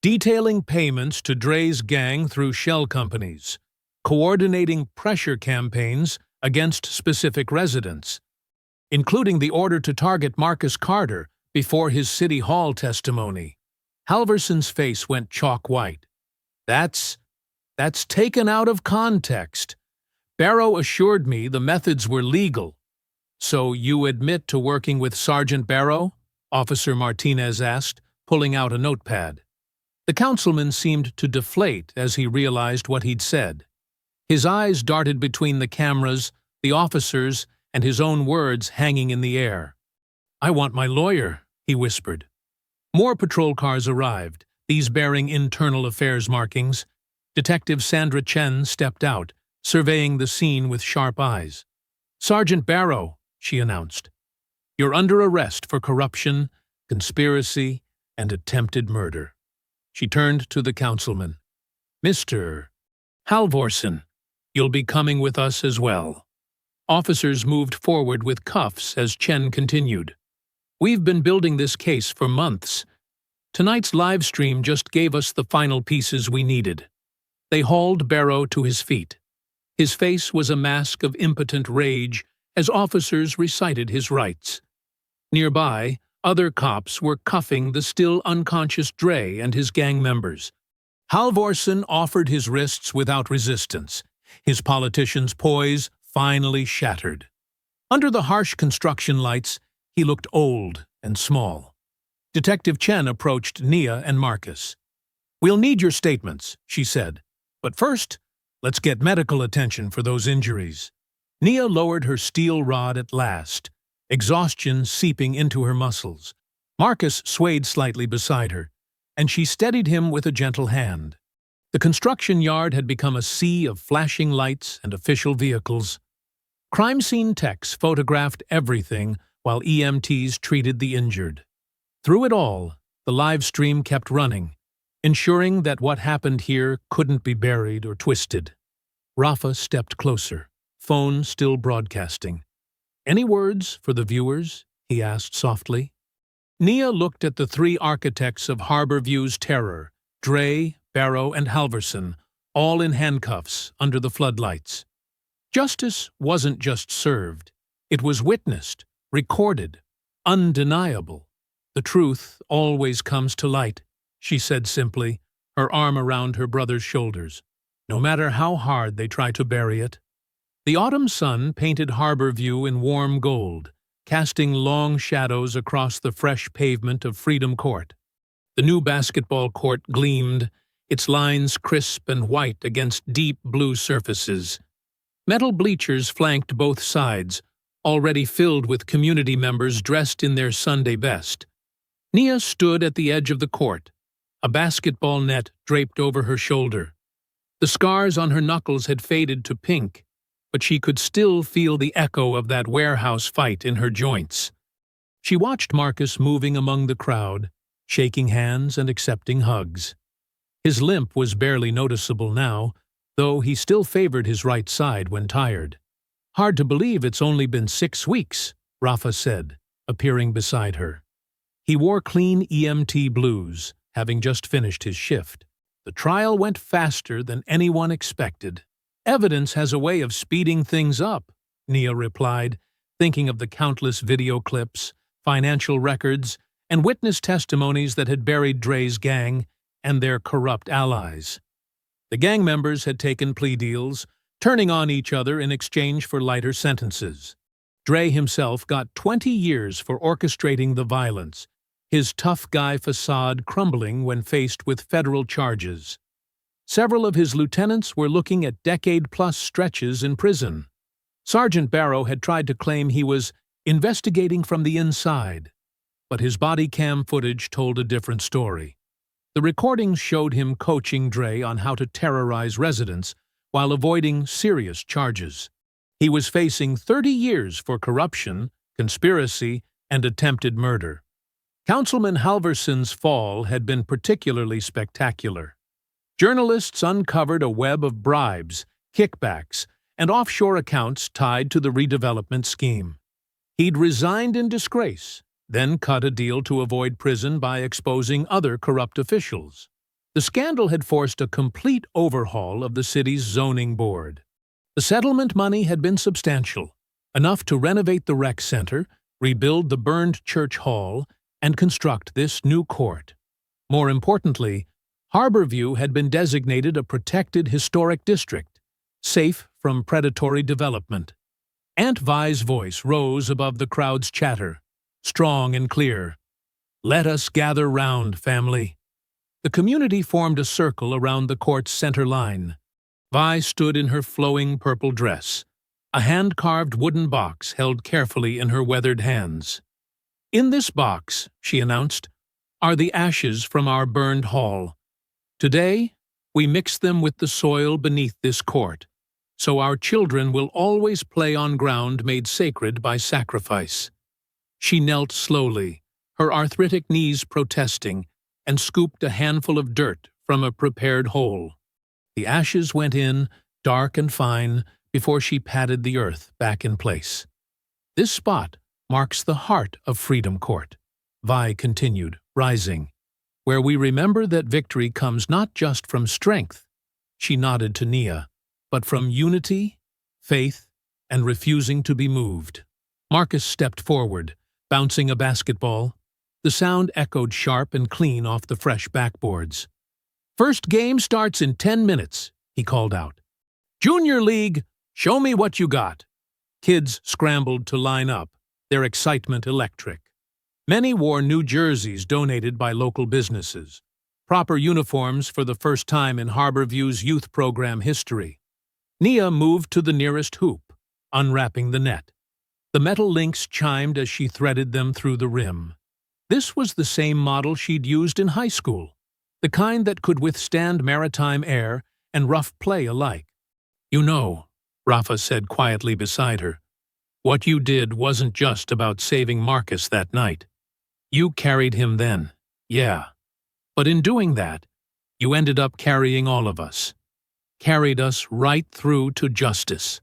Speaker 1: "Detailing payments to Dre's gang through shell companies, coordinating pressure campaigns against specific residents, including the order to target Marcus Carter before his City Hall testimony." Halvorson's face went chalk white. That's taken out of context. Barrow assured me the methods were legal." "So you admit to working with Sergeant Barrow?" Officer Martinez asked, pulling out a notepad. The councilman seemed to deflate as he realized what he'd said. His eyes darted between the cameras, the officers, and his own words hanging in the air. "I want my lawyer," he whispered. More patrol cars arrived, these bearing internal affairs markings. Detective Sandra Chen stepped out, surveying the scene with sharp eyes. "Sergeant Barrow," she announced, "you're under arrest for corruption, conspiracy, and attempted murder." She turned to the councilman. "Mr. Halvorson, you'll be coming with us as well." Officers moved forward with cuffs as Chen continued. "We've been building this case for months. Tonight's live stream just gave us the final pieces we needed." They hauled Barrow to his feet. His face was a mask of impotent rage as officers recited his rights. Nearby, other cops were cuffing the still unconscious Dre and his gang members. Halvorson offered his wrists without resistance, his politician's poise finally shattered. Under the harsh construction lights, he looked old and small. Detective Chen approached Nia and Marcus. "We'll need your statements," she said. "But first, let's get medical attention for those injuries." Nia lowered her steel rod at last, exhaustion seeping into her muscles. Marcus swayed slightly beside her, and she steadied him with a gentle hand. The construction yard had become a sea of flashing lights and official vehicles. Crime scene techs photographed everything while EMTs treated the injured. Through it all, the live stream kept running, ensuring that what happened here couldn't be buried or twisted. Rafa stepped closer, phone still broadcasting. "Any words for the viewers?" he asked softly. Nia looked at the 3 architects of Harborview's terror, Dre, Barrow, and Halvorson, all in handcuffs under the floodlights. Justice wasn't just served. It was witnessed, recorded, undeniable. "The truth always comes to light," she said simply, her arm around her brother's shoulders, "no matter how hard they try to bury it." The autumn sun painted Harborview in warm gold, casting long shadows across the fresh pavement of Freedom Court. The new basketball court gleamed, its lines crisp and white against deep blue surfaces. Metal bleachers flanked both sides, already filled with community members dressed in their Sunday best. Nia stood at the edge of the court, a basketball net draped over her shoulder. The scars on her knuckles had faded to pink, but she could still feel the echo of that warehouse fight in her joints. She watched Marcus moving among the crowd, shaking hands and accepting hugs. His limp was barely noticeable now, though he still favored his right side when tired. "Hard to believe it's only been 6 weeks," Rafa said, appearing beside her. He wore clean EMT blues, having just finished his shift. "The trial went faster than anyone expected." "Evidence has a way of speeding things up," Nia replied, thinking of the countless video clips, financial records, and witness testimonies that had buried Dre's gang and their corrupt allies. The gang members had taken plea deals, turning on each other in exchange for lighter sentences. Dre himself got 20 years for orchestrating the violence, his tough guy facade crumbling when faced with federal charges. Several of his lieutenants were looking at decade-plus stretches in prison. Sergeant Barrow had tried to claim he was investigating from the inside, but his body cam footage told a different story. The recordings showed him coaching Dre on how to terrorize residents while avoiding serious charges. He was facing 30 years for corruption, conspiracy, and attempted murder. Councilman Halverson's fall had been particularly spectacular. Journalists uncovered a web of bribes, kickbacks, and offshore accounts tied to the redevelopment scheme. He'd resigned in disgrace, then cut a deal to avoid prison by exposing other corrupt officials. The scandal had forced a complete overhaul of the city's zoning board. The settlement money had been substantial, enough to renovate the rec center, rebuild the burned church hall, and construct this new court. More importantly, Harborview had been designated a protected historic district, safe from predatory development. Aunt Vi's voice rose above the crowd's chatter, strong and clear. "Let us gather round, family." The community formed a circle around the court's center line. Vi stood in her flowing purple dress, a hand-carved wooden box held carefully in her weathered hands. "In this box," she announced, "are the ashes from our burned hall. Today, we mix them with the soil beneath this court, so our children will always play on ground made sacred by sacrifice." She knelt slowly, her arthritic knees protesting, and scooped a handful of dirt from a prepared hole. The ashes went in, dark and fine, before she patted the earth back in place. "This spot marks the heart of Freedom Court," Vi continued, rising, "where we remember that victory comes not just from strength," she nodded to Nia, "but from unity, faith, and refusing to be moved." Marcus stepped forward, bouncing a basketball. The sound echoed sharp and clean off the fresh backboards. "First game starts in 10 minutes, he called out. "Junior League, show me what you got." Kids scrambled to line up, their excitement electric. Many wore new jerseys donated by local businesses, proper uniforms for the first time in Harborview's youth program history. Nia moved to the nearest hoop, unwrapping the net. The metal links chimed as she threaded them through the rim. This was the same model she'd used in high school, the kind that could withstand maritime air and rough play alike. "You know," Rafa said quietly beside her, "what you did wasn't just about saving Marcus that night. You carried him then, yeah. But in doing that, you ended up carrying all of us. Carried us right through to justice."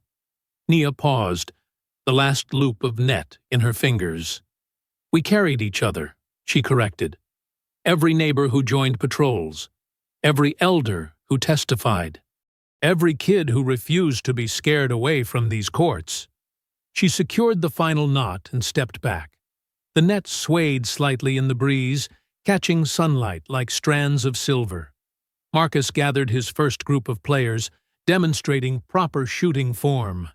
Speaker 1: Nia paused, the last loop of net in her fingers. "We carried each other," she corrected. "Every neighbor who joined patrols, every elder who testified, every kid who refused to be scared away from these courts." She secured the final knot and stepped back. The net swayed slightly in the breeze, catching sunlight like strands of silver. Marcus gathered his first group of players, demonstrating proper shooting form.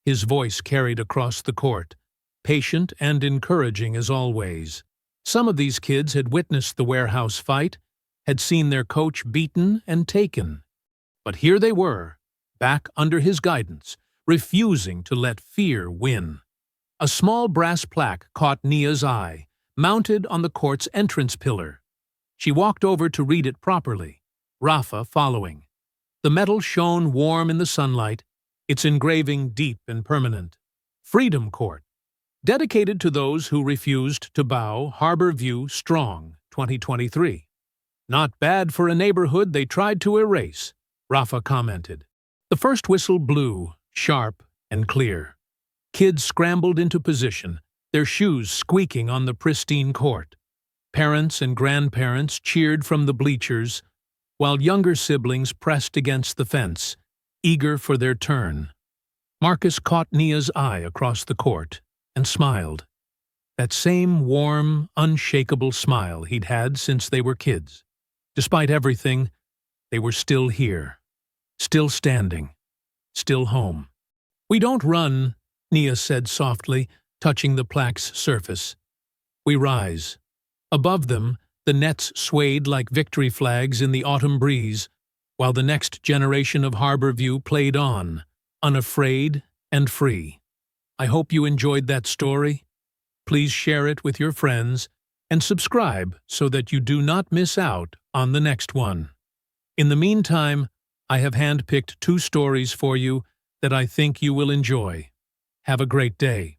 Speaker 1: His voice carried across the court, patient and encouraging as always. Some of these kids had witnessed the warehouse fight, had seen their coach beaten and taken. But here they were, back under his guidance, refusing to let fear win. A small brass plaque caught Nia's eye, mounted on the court's entrance pillar. She walked over to read it properly, Rafa following. The metal shone warm in the sunlight, its engraving deep and permanent. Freedom Court. Dedicated to those who refused to bow, Harbor View Strong, 2023. Not bad for a neighborhood they tried to erase, Rafa commented. The first whistle blew, sharp and clear. Kids scrambled into position, their shoes squeaking on the pristine court. Parents and grandparents cheered from the bleachers, while younger siblings pressed against the fence, eager for their turn. Marcus caught Nia's eye across the court and smiled. That same warm, unshakable smile he'd had since they were kids. Despite everything, they were still here, still standing, still home. "We don't run," Nia said softly, touching the plaque's surface. "We rise." Above them, the nets swayed like victory flags in the autumn breeze, while the next generation of Harbor View played on, unafraid and free. I hope you enjoyed that story. Please share it with your friends and subscribe so that you do not miss out on the next one. In the meantime, I have handpicked 2 stories for you that I think you will enjoy. Have a great day.